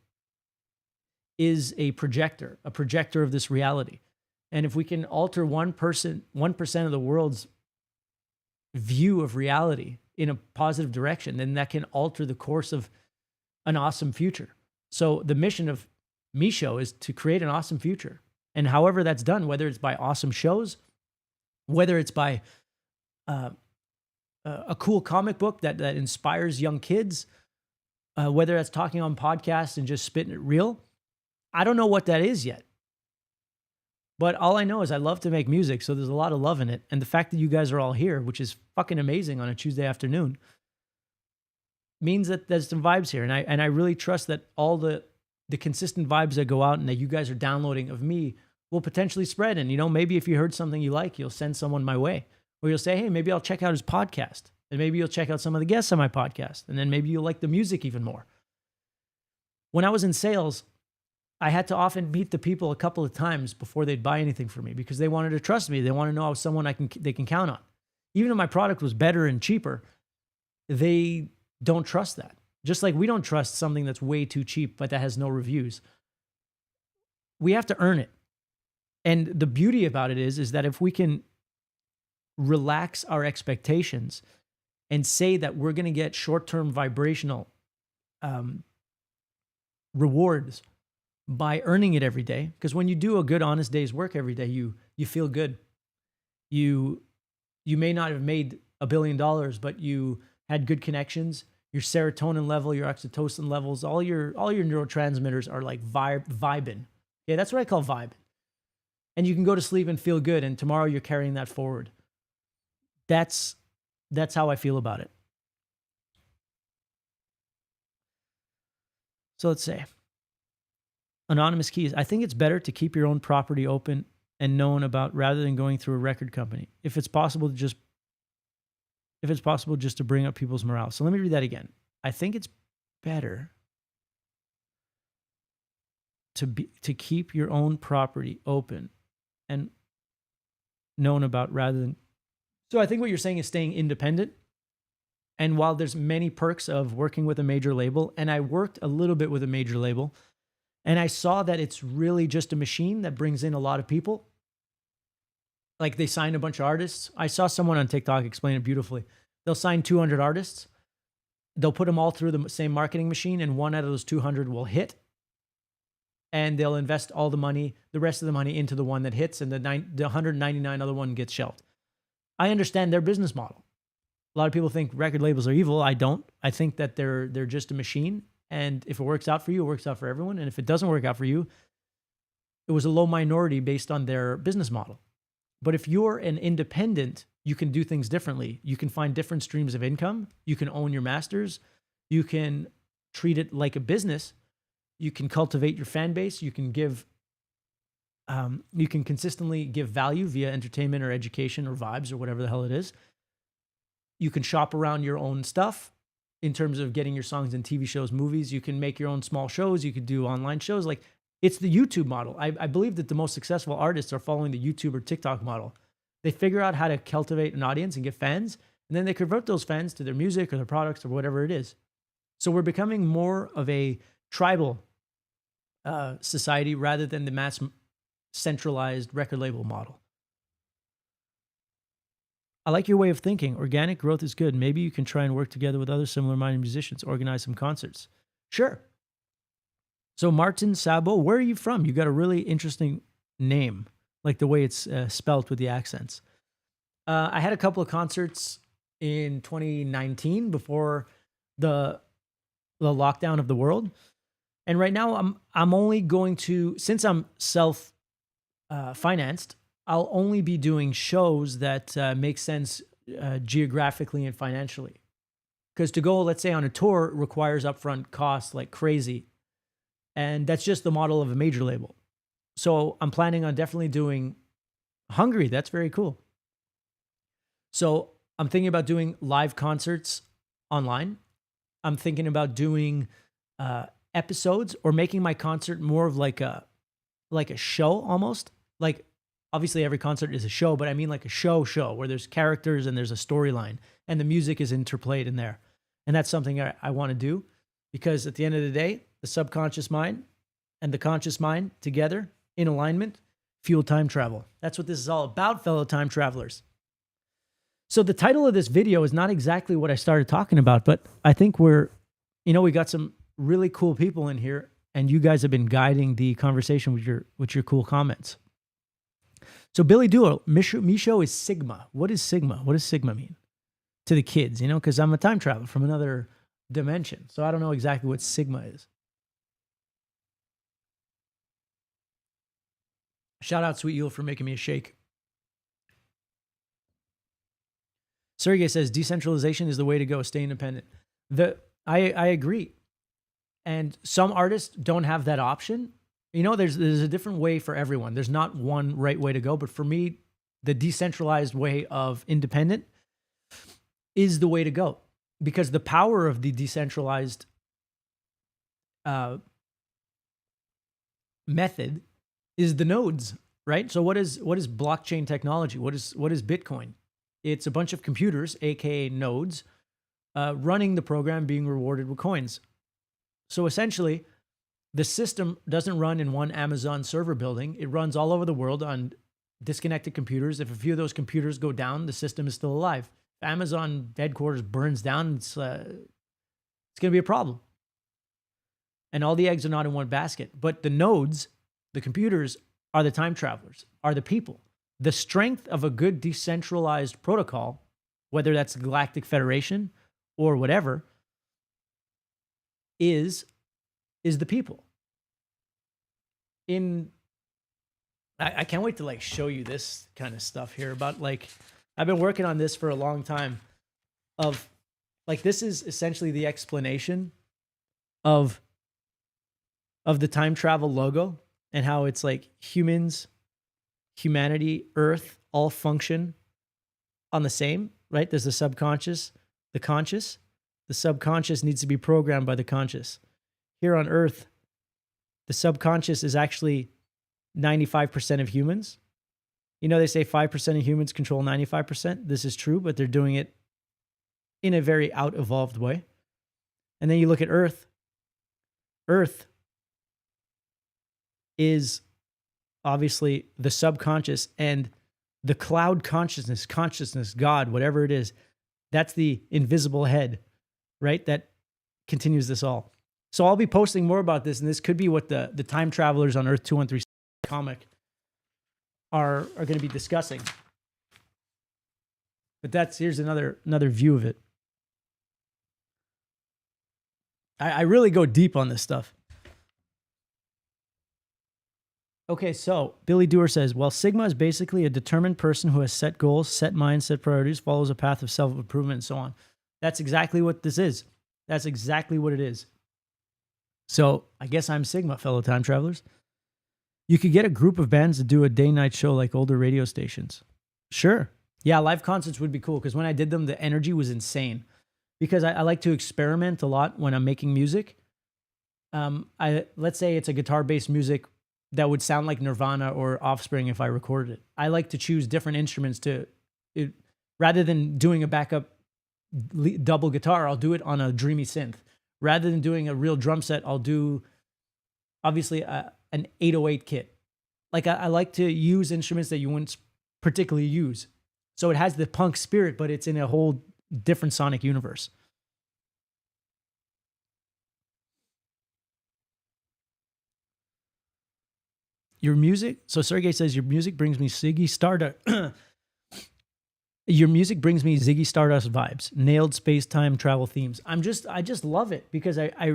is a projector of this reality. And if we can alter 1% of the world's view of reality in a positive direction, then that can alter the course of an awesome future. So the mission of Misho is to create an awesome future. And however that's done, whether it's by awesome shows, whether it's by a cool comic book that inspires young kids, whether that's talking on podcasts and just spitting it real, I don't know what that is yet. But all I know is I love to make music, so there's a lot of love in it. And the fact that you guys are all here, which is fucking amazing on a Tuesday afternoon, means that there's some vibes here. And I really trust that all the consistent vibes that go out and that you guys are downloading of me will potentially spread. And, maybe if you heard something you like, you'll send someone my way. Or you'll say, hey, maybe I'll check out his podcast. And maybe you'll check out some of the guests on my podcast. And then maybe you'll like the music even more. When I was in sales, I had to often meet the people a couple of times before they'd buy anything from me because they wanted to trust me. They want to know I was someone they can count on. Even if my product was better and cheaper, they don't trust that. Just like we don't trust something that's way too cheap, but that has no reviews. we have to earn it. And the beauty about it is that if we can relax our expectations and say that we're going to get short-term vibrational rewards by earning it every day, because when you do a good, honest day's work every day, you feel good. You may not have made $1 billion, but you had good connections. Your serotonin level, your oxytocin levels, all your neurotransmitters are like vibing. Yeah, that's what I call vibing. And you can go to sleep and feel good, and tomorrow you're carrying that forward. That's how I feel about it. So let's say, Anonymous Keys, I think it's better to keep your own property open and known about rather than going through a record company. If it's possible just to bring up people's morale. So let me read that again. I think it's better to keep your own property open and known about rather than. So I think what you're saying is staying independent. And while there's many perks of working with a major label, and I worked a little bit with a major label, and I saw that it's really just a machine that brings in a lot of people. Like they sign a bunch of artists. I saw someone on TikTok explain it beautifully. They'll sign 200 artists. They'll put them all through the same marketing machine, and one out of those 200 will hit. And they'll invest all the money, the rest of the money, into the one that hits, and the 199 other one gets shelved. I understand their business model. A lot of people think record labels are evil. I don't. I think that they're just a machine. And if it works out for you, it works out for everyone. And if it doesn't work out for you, it was a low minority based on their business model. But if you're an independent, you can do things differently. You can find different streams of income. You can own your masters. You can treat it like a business. You can cultivate your fan base. You can consistently give value via entertainment or education or vibes or whatever the hell it is. You can shop around your own stuff in terms of getting your songs in TV shows, movies. You can make your own small shows. You could do online shows. Like, it's the YouTube model. I believe that the most successful artists are following the YouTube or TikTok model. They figure out how to cultivate an audience and get fans, and then they convert those fans to their music or their products or whatever it is. So we're becoming more of a tribal society rather than the mass centralized record label model. I like your way of thinking. Organic growth is good. Maybe you can try and work together with other similar-minded musicians, organize some concerts. Sure. So Martin Sabo, where are you from? You got a really interesting name, like the way it's spelt with the accents. I had a couple of concerts in 2019 before the lockdown of the world. And right now I'm only going to, since I'm self financed, I'll only be doing shows that make sense geographically and financially. Because to go, let's say, on a tour requires upfront costs like crazy. And that's just the model of a major label. So I'm planning on definitely doing Hungary. That's very cool. So I'm thinking about doing live concerts online. I'm thinking about doing episodes or making my concert more of like a show almost. Like, obviously every concert is a show, but I mean like a show where there's characters and there's a storyline and the music is interplayed in there. And that's something I want to do, because at the end of the day, the subconscious mind and the conscious mind together in alignment fuel time travel. That's what this is all about, fellow time travelers. So the title of this video is not exactly what I started talking about, but I think we got some really cool people in here, and you guys have been guiding the conversation with your cool comments. So Billy Doolittle, Misho is Sigma. What is Sigma? What does Sigma mean to the kids? Because I'm a time traveler from another dimension. So I don't know exactly what Sigma is. Shout out Sweet Yule for making me a shake. Sergey says decentralization is the way to go. Stay independent. I agree. And some artists don't have that option. There's a different way for everyone. There's not one right way to go. But for me, the decentralized way of independent is the way to go, because the power of the decentralized method is the nodes, right? So what is blockchain technology? What is Bitcoin? It's a bunch of computers, aka nodes, running the program, being rewarded with coins. So essentially, the system doesn't run in one Amazon server building. It runs all over the world on disconnected computers. If a few of those computers go down, the system is still alive. If Amazon headquarters burns down, it's going to be a problem. And all the eggs are not in one basket. But the nodes, the computers, are the time travelers, are the people. The strength of a good decentralized protocol, whether that's the Galactic Federation or whatever, is the people. I can't wait to like show you this kind of stuff here about like, I've been working on this for a long time of like, this is essentially the explanation of the time travel logo and how it's like humans, humanity, Earth all function on the same, right? There's the subconscious, the conscious. The subconscious needs to be programmed by the conscious. Here on Earth, the subconscious is actually 95% of humans. You know, they say 5% of humans control 95%. This is true, but they're doing it in a very out-evolved way. And then you look at Earth. Earth is obviously the subconscious, and the cloud consciousness, God, whatever it is, that's the invisible head, right? That continues this all. So I'll be posting more about this, and this could be what the time travelers on Earth 213 comic are going to be discussing. But here's another view of it. I really go deep on this stuff. Okay, so Billy Dewar says, well, Sigma is basically a determined person who has set goals, set minds, set priorities, follows a path of self-improvement, and so on. That's exactly what this is. That's exactly what it is. So I guess I'm Sigma, fellow time travelers. You could get a group of bands to do a day-night show like older radio stations. Sure. Yeah, live concerts would be cool because when I did them, the energy was insane. Because I like to experiment a lot when I'm making music. Let's say it's a guitar-based music that would sound like Nirvana or Offspring if I recorded it. I like to choose different instruments rather than doing a backup double guitar, I'll do it on a dreamy synth. Rather than doing a real drum set, I'll do obviously an 808 kit. Like I like to use instruments that you wouldn't particularly use. So it has the punk spirit, but it's in a whole different sonic universe. Your music, so Sergey says, your music brings me Ziggy Stardust. Your music brings me Ziggy Stardust vibes, nailed space-time travel themes. I just love it because I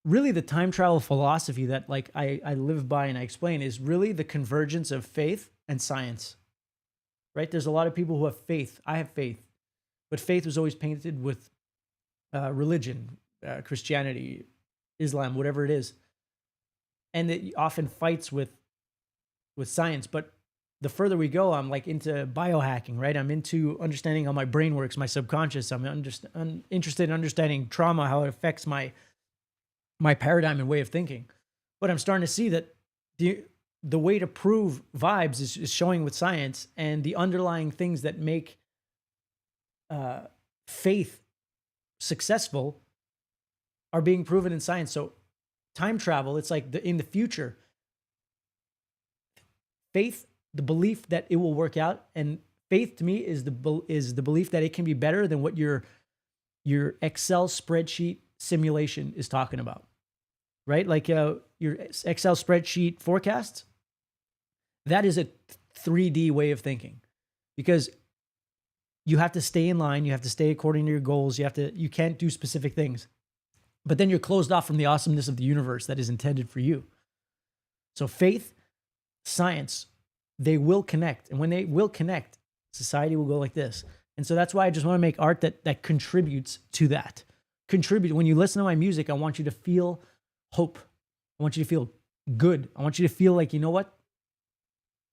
really the time travel philosophy that like I live by and I explain is really the convergence of faith and science, right? There's a lot of people who have faith. I have faith, but faith was always painted with religion, Christianity, Islam, whatever it is. And it often fights with science. But the further we go, I'm like into biohacking, right? I'm into understanding how my brain works, my subconscious. I'm interested in understanding trauma, how it affects my paradigm and way of thinking. But I'm starting to see that the way to prove vibes is showing with science, and the underlying things that make faith successful are being proven in science. So time travel, it's like in the future, faith, the belief that it will work out, and faith to me is the belief that it can be better than what your Excel spreadsheet simulation is talking about, right? Like your Excel spreadsheet forecasts, that is a 3D way of thinking, because you have to stay in line, you have to stay according to your goals, you can't do specific things. But then you're closed off from the awesomeness of the universe that is intended for you. So faith, science, they will connect. And when they will connect, society will go like this. And so that's why I just want to make art that contributes to that. When you listen to my music, I want you to feel hope. I want you to feel good. I want you to feel like, you know what?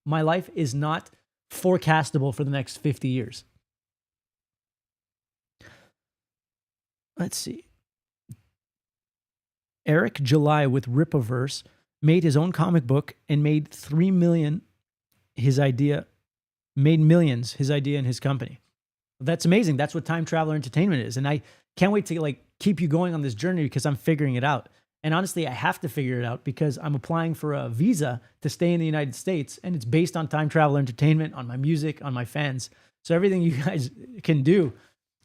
My life is not forecastable for the next 50 years. Let's see. Eric July with Ripaverse made his own comic book and made $3 million made millions his idea and his company. That's amazing. That's what time traveler entertainment is. And I can't wait to like keep you going on this journey because I'm figuring it out. And honestly, I have to figure it out because I'm applying for a visa to stay in the United States, and it's based on time travel entertainment, on my music, on my fans. So everything you guys can do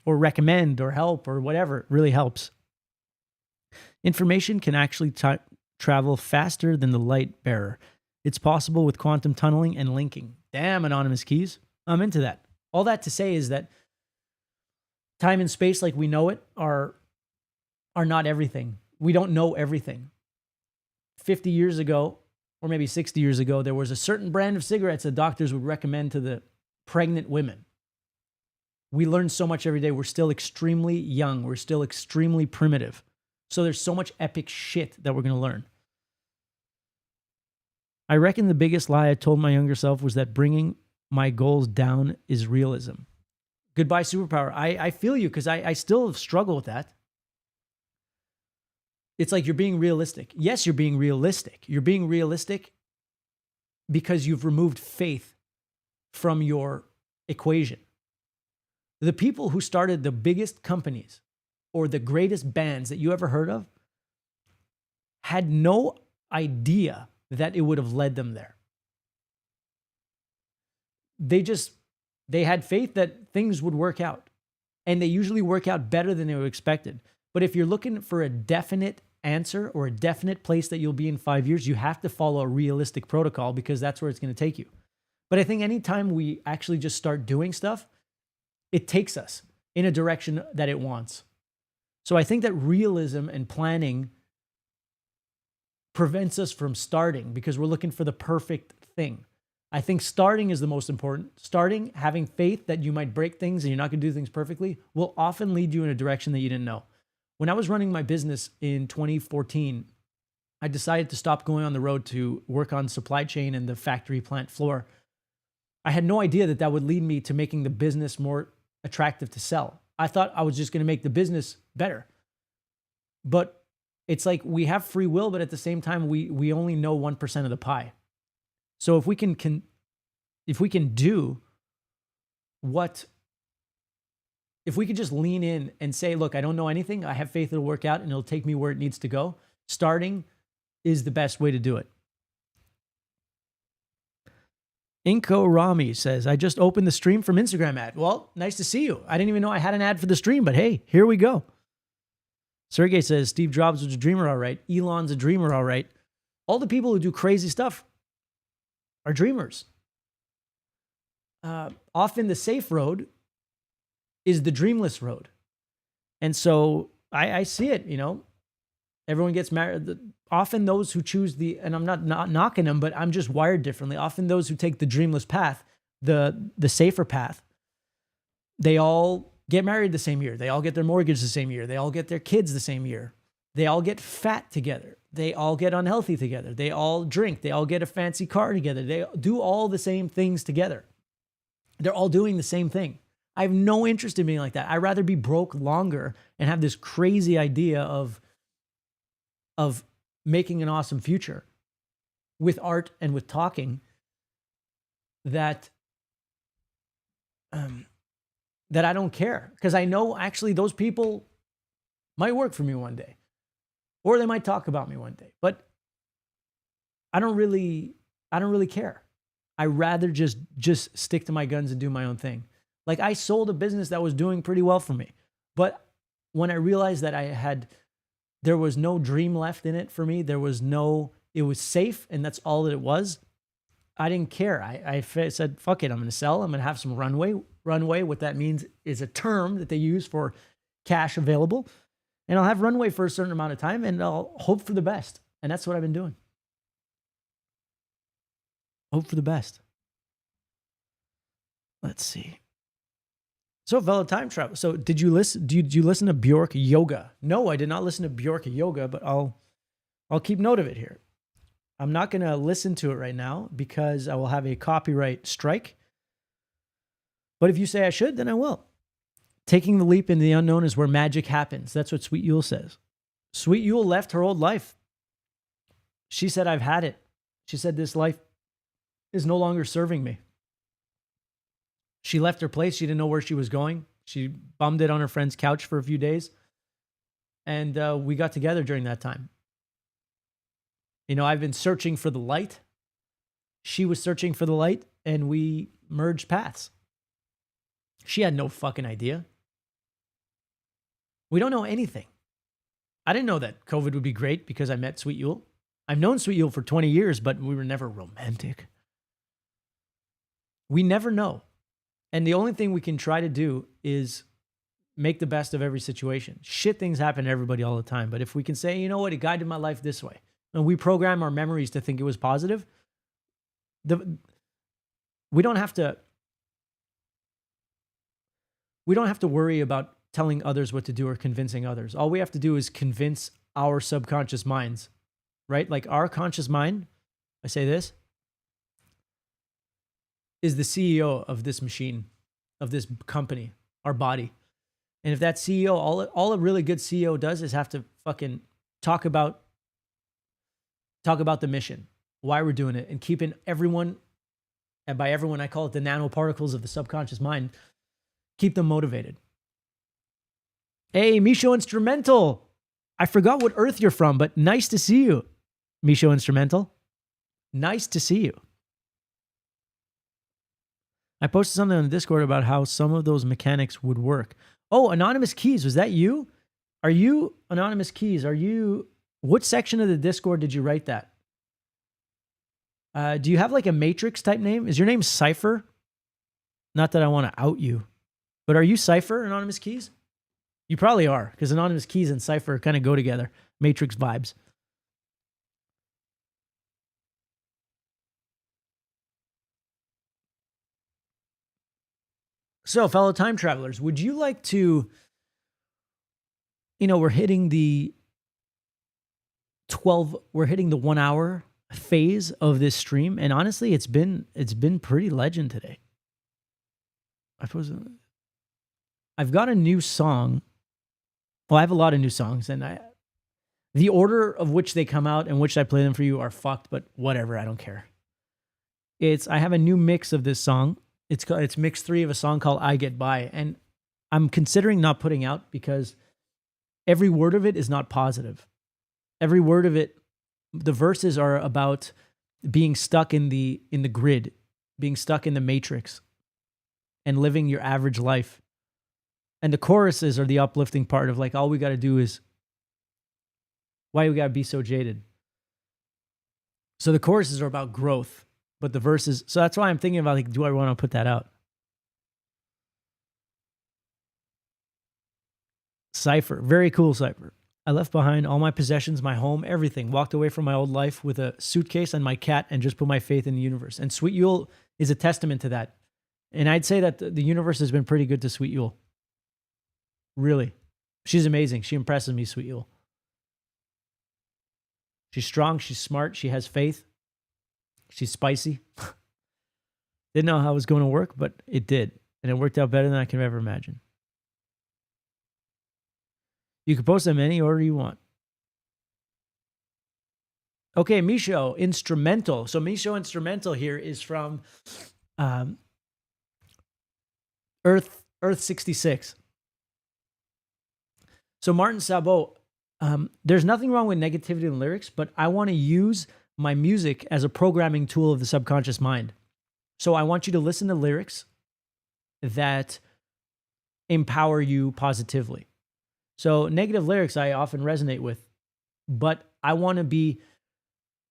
or recommend or help or whatever really helps. Information can actually travel faster than the light bearer. It's possible with quantum tunneling and linking. Damn, Anonymous Keys. I'm into that. All that to say is that time and space like we know it are not everything. We don't know everything. 50 years ago, or maybe 60 years ago, there was a certain brand of cigarettes that doctors would recommend to the pregnant women. We learn so much every day. We're still extremely young. We're still extremely primitive. So there's so much epic shit that we're going to learn. I reckon the biggest lie I told my younger self was that bringing my goals down is realism. Goodbye, superpower. I feel you because I still struggle with that. It's like you're being realistic. Yes, you're being realistic. You're being realistic because you've removed faith from your equation. The people who started the biggest companies or the greatest bands that you ever heard of had no idea that it would have led them there. They had faith that things would work out, and they usually work out better than they were expected. But if you're looking for a definite answer or a definite place that you'll be in 5 years, you have to follow a realistic protocol because that's where it's going to take you. But I think anytime we actually just start doing stuff, it takes us in a direction that it wants. So I think that realism and planning prevents us from starting because we're looking for the perfect thing. I think starting is the most important. Starting, having faith that you might break things and you're not going to do things perfectly, will often lead you in a direction that you didn't know. When I was running my business in 2014, I decided to stop going on the road to work on supply chain and the factory plant floor. I had no idea that that would lead me to making the business more attractive to sell. I thought I was just going to make the business better. But it's like we have free will, but at the same time, we only know 1% of the pie. So if we can do what, if we could just lean in and say, look, I don't know anything. I have faith it'll work out and it'll take me where it needs to go. Starting is the best way to do it. Inko Rami says, I just opened the stream from Instagram ad. Well, nice to see you. I didn't even know I had an ad for the stream, but hey, here we go. Sergey says, Steve Jobs was a dreamer, all right. Elon's a dreamer, all right. All the people who do crazy stuff are dreamers. Often the safe road is the dreamless road. And so I see it, you know, everyone gets married. Often those who choose and I'm not knocking them, but I'm just wired differently. Often those who take the dreamless path, the safer path, they all get married the same year. They all get their mortgage the same year. They all get their kids the same year. They all get fat together. They all get unhealthy together. They all drink. They all get a fancy car together. They do all the same things together. They're all doing the same thing. I have no interest in being like that. I'd rather be broke longer and have this crazy idea of making an awesome future with art and with talking that I don't care, because I know actually those people might work for me one day, or they might talk about me one day, but I don't really care. I rather just stick to my guns and do my own thing. Like, I sold a business that was doing pretty well for me, but when I realized that there was no dream left in it for me, it was safe, and that's all that it was. I didn't care. I said, fuck it, I'm going to sell. I'm going to have some runway. Runway, what that means is a term that they use for cash available. And I'll have runway for a certain amount of time, and I'll hope for the best. And that's what I've been doing. Hope for the best. Let's see. So, fellow time travel. So, did you listen to Bjork Yoga? No, I did not listen to Bjork Yoga, but I'll keep note of it here. I'm not going to listen to it right now because I will have a copyright strike. But if you say I should, then I will. Taking the leap into the unknown is where magic happens. That's what Sweet Yule says. Sweet Yule left her old life. She said, I've had it. She said, this life is no longer serving me. She left her place. She didn't know where she was going. She bummed it on her friend's couch for a few days. And we got together during that time. I've been searching for the light. She was searching for the light, and we merged paths. She had no fucking idea. We don't know anything. I didn't know that COVID would be great because I met Sweet Yule. I've known Sweet Yule for 20 years, but we were never romantic. We never know. And the only thing we can try to do is make the best of every situation. Shit things happen to everybody all the time. But if we can say, you know what, it guided my life this way, and we program our memories to think it was positive, we don't have to worry about telling others what to do or convincing others. All we have to do is convince our subconscious minds, right? Like our conscious mind, I say this, is the CEO of this machine, of this company, our body. And if that CEO, all a really good CEO does is have to fucking talk about the mission, why we're doing it, and keeping everyone, and by everyone I call it the nanoparticles of the subconscious mind, keep them motivated. Hey, Misho Instrumental. I forgot what Earth you're from, but nice to see you, Misho Instrumental. Nice to see you. I posted something on the Discord about how some of those mechanics would work. Oh, Anonymous Keys, was that you? Are you, Anonymous Keys, what section of the Discord did you write that? Do you have like a Matrix type name? Is your name Cypher? Not that I want to out you, but are you Cypher, Anonymous Keys? You probably are, because Anonymous Keys and Cypher kind of go together. Matrix vibes. So, fellow time travelers, would you like to, we're hitting the 1 hour phase of this stream, and honestly, it's been pretty legend today. I've got a new song. Well, I have a lot of new songs, and the order of which they come out and which I play them for you are fucked, but whatever, I don't care. I have a new mix of this song. It's mix 3 of a song called I Get By, and I'm considering not putting out because every word of it is not positive. Every word of it, the verses are about being stuck in the grid, being stuck in the matrix, and living your average life. And the choruses are the uplifting part of like, all we got to do is, why we got to be so jaded. So the choruses are about growth, but the verses, so that's why I'm thinking about like, do I want to put that out? Cypher, very cool Cypher. I left behind all my possessions, my home, everything. Walked away from my old life with a suitcase and my cat and just put my faith in the universe. And Sweet Yule is a testament to that. And I'd say that the universe has been pretty good to Sweet Yule. Really. She's amazing. She impresses me, Sweet Yule. She's strong. She's smart. She has faith. She's spicy. Didn't know how it was going to work, but it did. And it worked out better than I could ever imagine. You can post them any order you want. Okay, Misho Instrumental. So Misho Instrumental here is from Earth 66. So Martin Sabot, there's nothing wrong with negativity in lyrics, but I want to use my music as a programming tool of the subconscious mind. So I want you to listen to lyrics that empower you positively. So negative lyrics I often resonate with, but I want to be,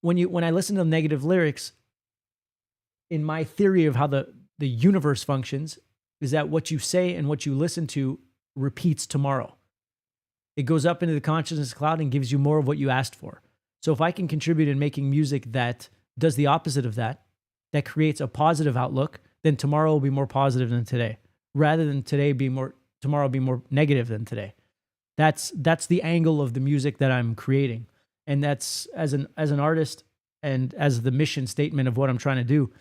when I listen to negative lyrics, in my theory of how the universe functions, is that what you say and what you listen to repeats tomorrow. It goes up into the consciousness cloud and gives you more of what you asked for. So if I can contribute in making music that does the opposite of that, that creates a positive outlook, then tomorrow will be more positive than today, rather than tomorrow be more negative than today. That's the angle of the music that I'm creating. And that's as an artist and as the mission statement of what I'm trying to do.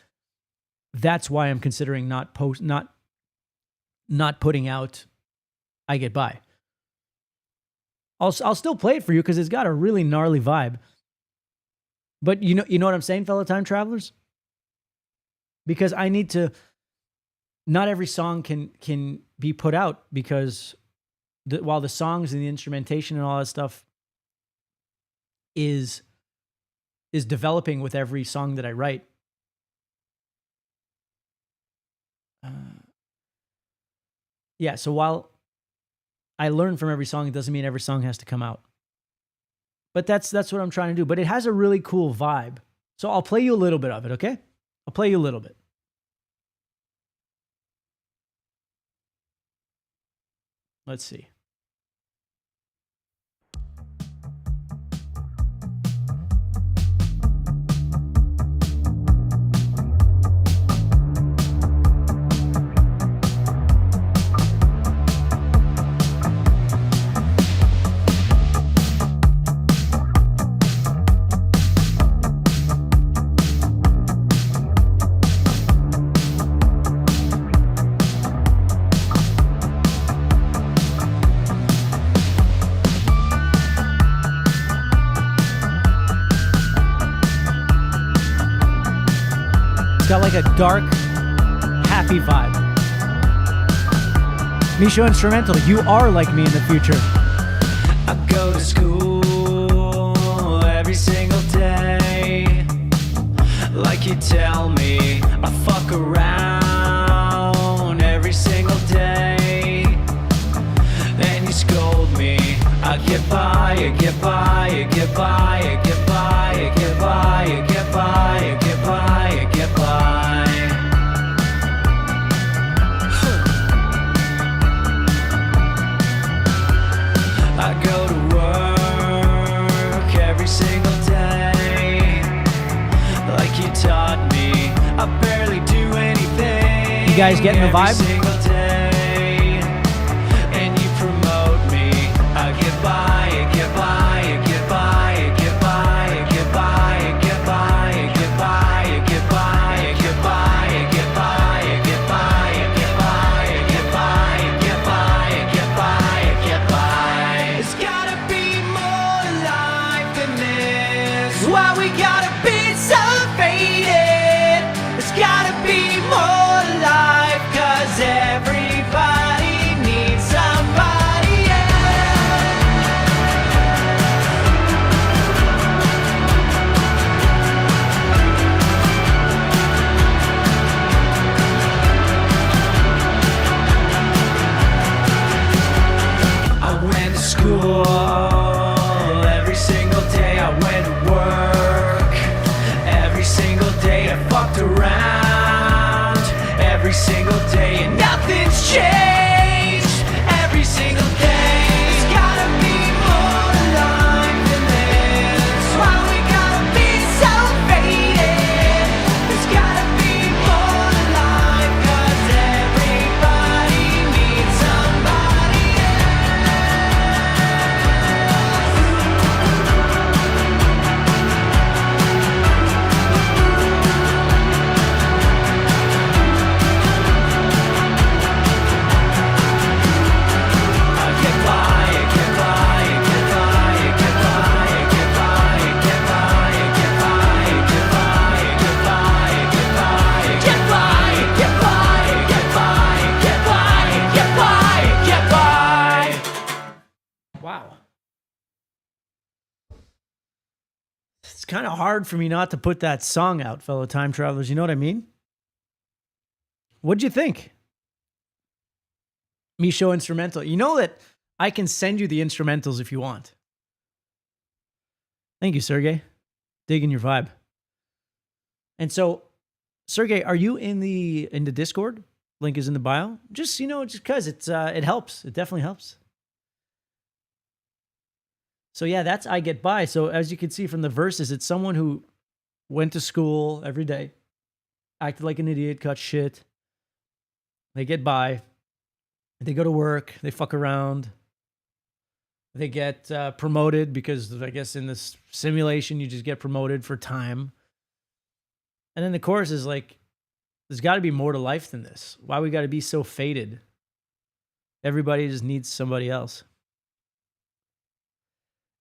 That's why I'm considering not putting out I Get By. I'll still play it for you because it's got a really gnarly vibe. But you know what I'm saying, fellow time travelers? Because I need to, not every song can be put out because while the songs and the instrumentation and all that stuff is is developing with every song that I write. Yeah, so while I learn from every song, it doesn't mean every song has to come out. But that's what I'm trying to do. But it has a really cool vibe. So I'll play you a little bit of it, okay? I'll play you a little bit. Let's see. It's got like a dark, happy vibe. Misho Instrumental, you are like me in the future. I go to school every single day. Like you tell me, I fuck around every single day. And you scold me. I get by, I get by, I get by, I get by, I get by, I get by, I get by, I get by. I go to work every single day. Like you taught me, I barely do anything. You guys getting the vibe? Every single day. And you promote me. I get by, I get by, I get by, I get by, I get by, I get by, I get by, I get by, I get by, I get by, I get by, I get by, I get by, I get by, I get by, I get by. It's gotta be more life than this. Why we gotta be so faded? It's gotta be more life, 'cause everybody needs somebody else. I went to school every single day. I went to work every single day. I fucked around every single day, and nothing's changed every single day. It's gotta be more life than this. Why we gotta be so faded? There's gotta be more life, 'cause everybody needs somebody Wow. It's kind of hard for me not to put that song out, fellow time travelers. You know what I mean? What'd you think? Misho Instrumental. You know that I can send you the instrumentals if you want. Thank you, Sergey. Digging your vibe. And so, Sergey, are you in the Discord? Link is in the bio. Just just because it helps. It definitely helps. So yeah, that's I Get By. So as you can see from the verses, it's someone who went to school every day, acted like an idiot, cut shit. They get by. They go to work. They fuck around. They get promoted because I guess in this simulation, you just get promoted for time. And then the chorus is like, there's got to be more to life than this. Why we got to be so faded? Everybody just needs somebody else.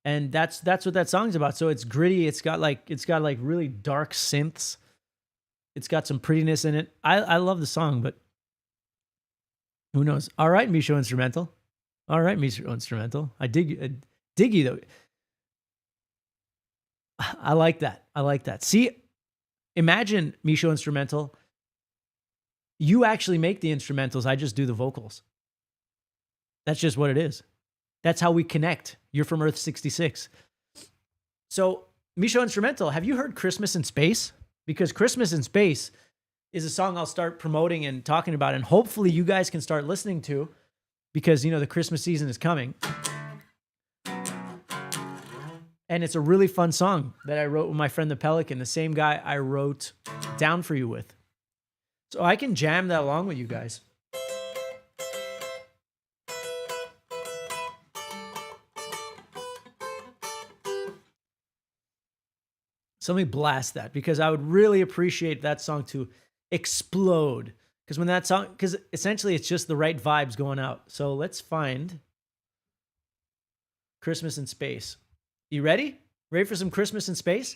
And that's what that song's about. So it's gritty. It's got like really dark synths. It's got some prettiness in it. I love the song, but who knows? All right, Misho Instrumental. All right, Misho Instrumental. I dig you though. I like that. I like that. See, imagine Misho Instrumental. You actually make the instrumentals. I just do the vocals. That's just what it is. That's how we connect. You're from Earth 66. So, Misho Instrumental, have you heard Christmas in Space? Because Christmas in Space is a song I'll start promoting and talking about, and hopefully you guys can start listening to, because, the Christmas season is coming. And it's a really fun song that I wrote with my friend the Pelican, the same guy I wrote Down For You with. So I can jam that along with you guys. So let me blast that, because I would really appreciate that song to explode. Because when that song, because essentially it's just the right vibes going out. So let's find Christmas in Space. You ready? Ready for some Christmas in Space?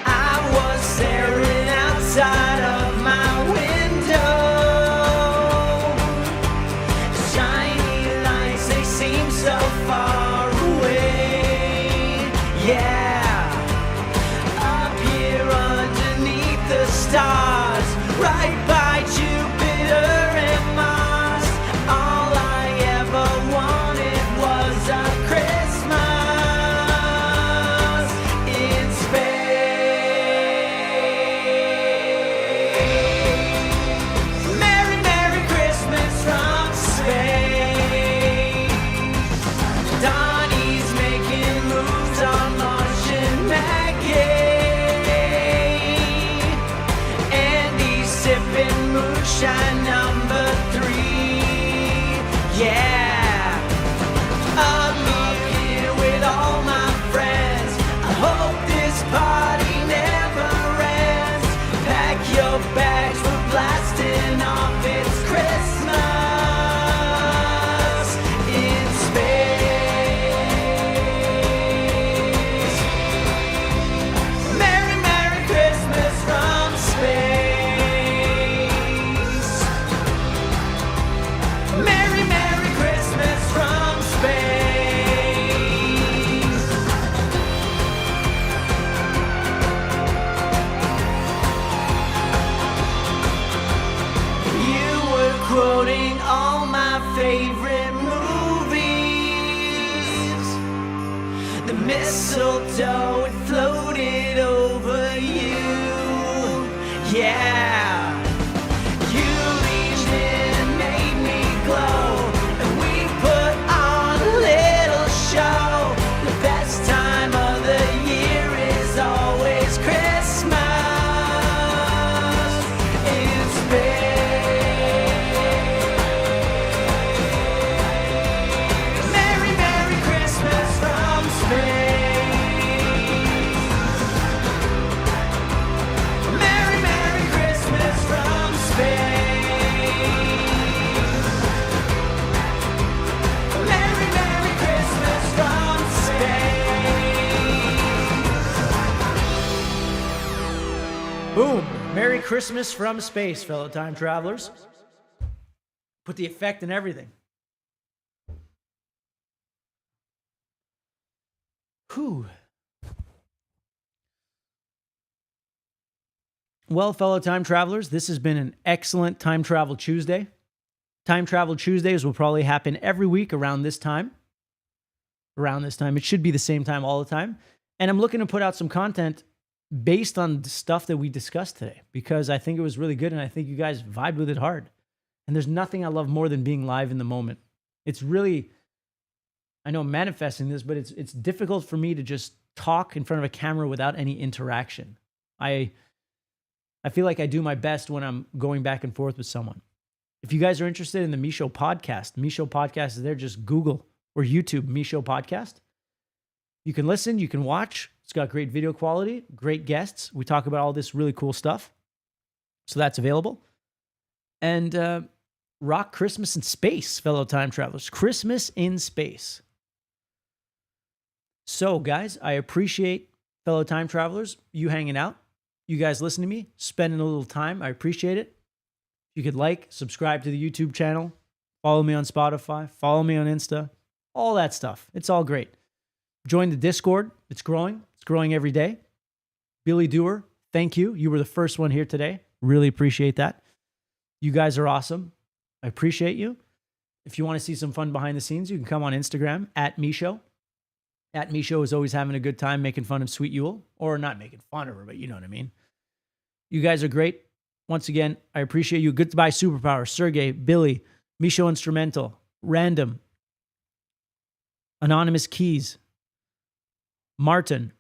I was staring outside of my window. Shiny lights, they seem so far away. Yeah, up here underneath the stars, right by Jupiter and Mars. All I ever wanted was a Christmas in space. Merry, Merry Christmas from space. Donnie's making moves on Martian Maggie. Andy's sipping moonshine number 3. Yeah, I'm here with all my friends. I hope this party never ends. Pack your bags, we're blasting off. It's Christmas in space. Merry, Merry Christmas from space. Merry, Merry Christmas from space. You were quoting all my favorite movies. The mistletoe, it floated over you. Yeah. You reached in, made me glow, and we put on a little show. The best time of the year is always Christmas in space. Merry, Merry Christmas from space. Merry, Merry Christmas from space. Merry, Merry Christmas from space. Boom. Merry Christmas from space, fellow time travelers. Put the effect in everything. Whew. Well, fellow time travelers, this has been an excellent Time Travel Tuesday. Time Travel Tuesdays will probably happen every week around this time. It should be the same time all the time. And I'm looking to put out some content based on the stuff that we discussed today, because I think it was really good and I think you guys vibed with it hard. And there's nothing I love more than being live in the moment. It's really, I know I'm manifesting this, but it's difficult for me to just talk in front of a camera without any interaction. I feel like I do my best when I'm going back and forth with someone. If you guys are interested in the Misho podcast is there. Just Google or YouTube Misho podcast. You can listen, you can watch. It's got great video quality, great guests. We talk about all this really cool stuff. So that's available. And rock Christmas in space, fellow time travelers. Christmas in space. So, guys, I appreciate, fellow time travelers, you hanging out. You guys listen to me, spending a little time. I appreciate it. If If you could like, subscribe to the YouTube channel, follow me on Spotify, follow me on Insta, all that stuff. It's all great. Join the Discord. It's growing. It's growing every day. Billy Dewar, thank you. You were the first one here today. Really appreciate that. You guys are awesome. I appreciate you. If you want to see some fun behind the scenes, you can come on Instagram at Misho. At Misho is always having a good time making fun of Sweet Yule, or not making fun of her, but you know what I mean. You guys are great. Once again, I appreciate you. Goodbye, Superpower, Sergey, Billy, Misho Instrumental, Random, Anonymous Keys, Martin,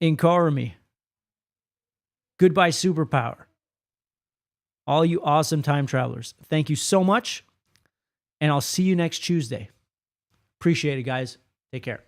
Inkarami. Goodbye, Superpower. All you awesome time travelers. Thank you so much. And I'll see you next Tuesday. Appreciate it, guys. Take care.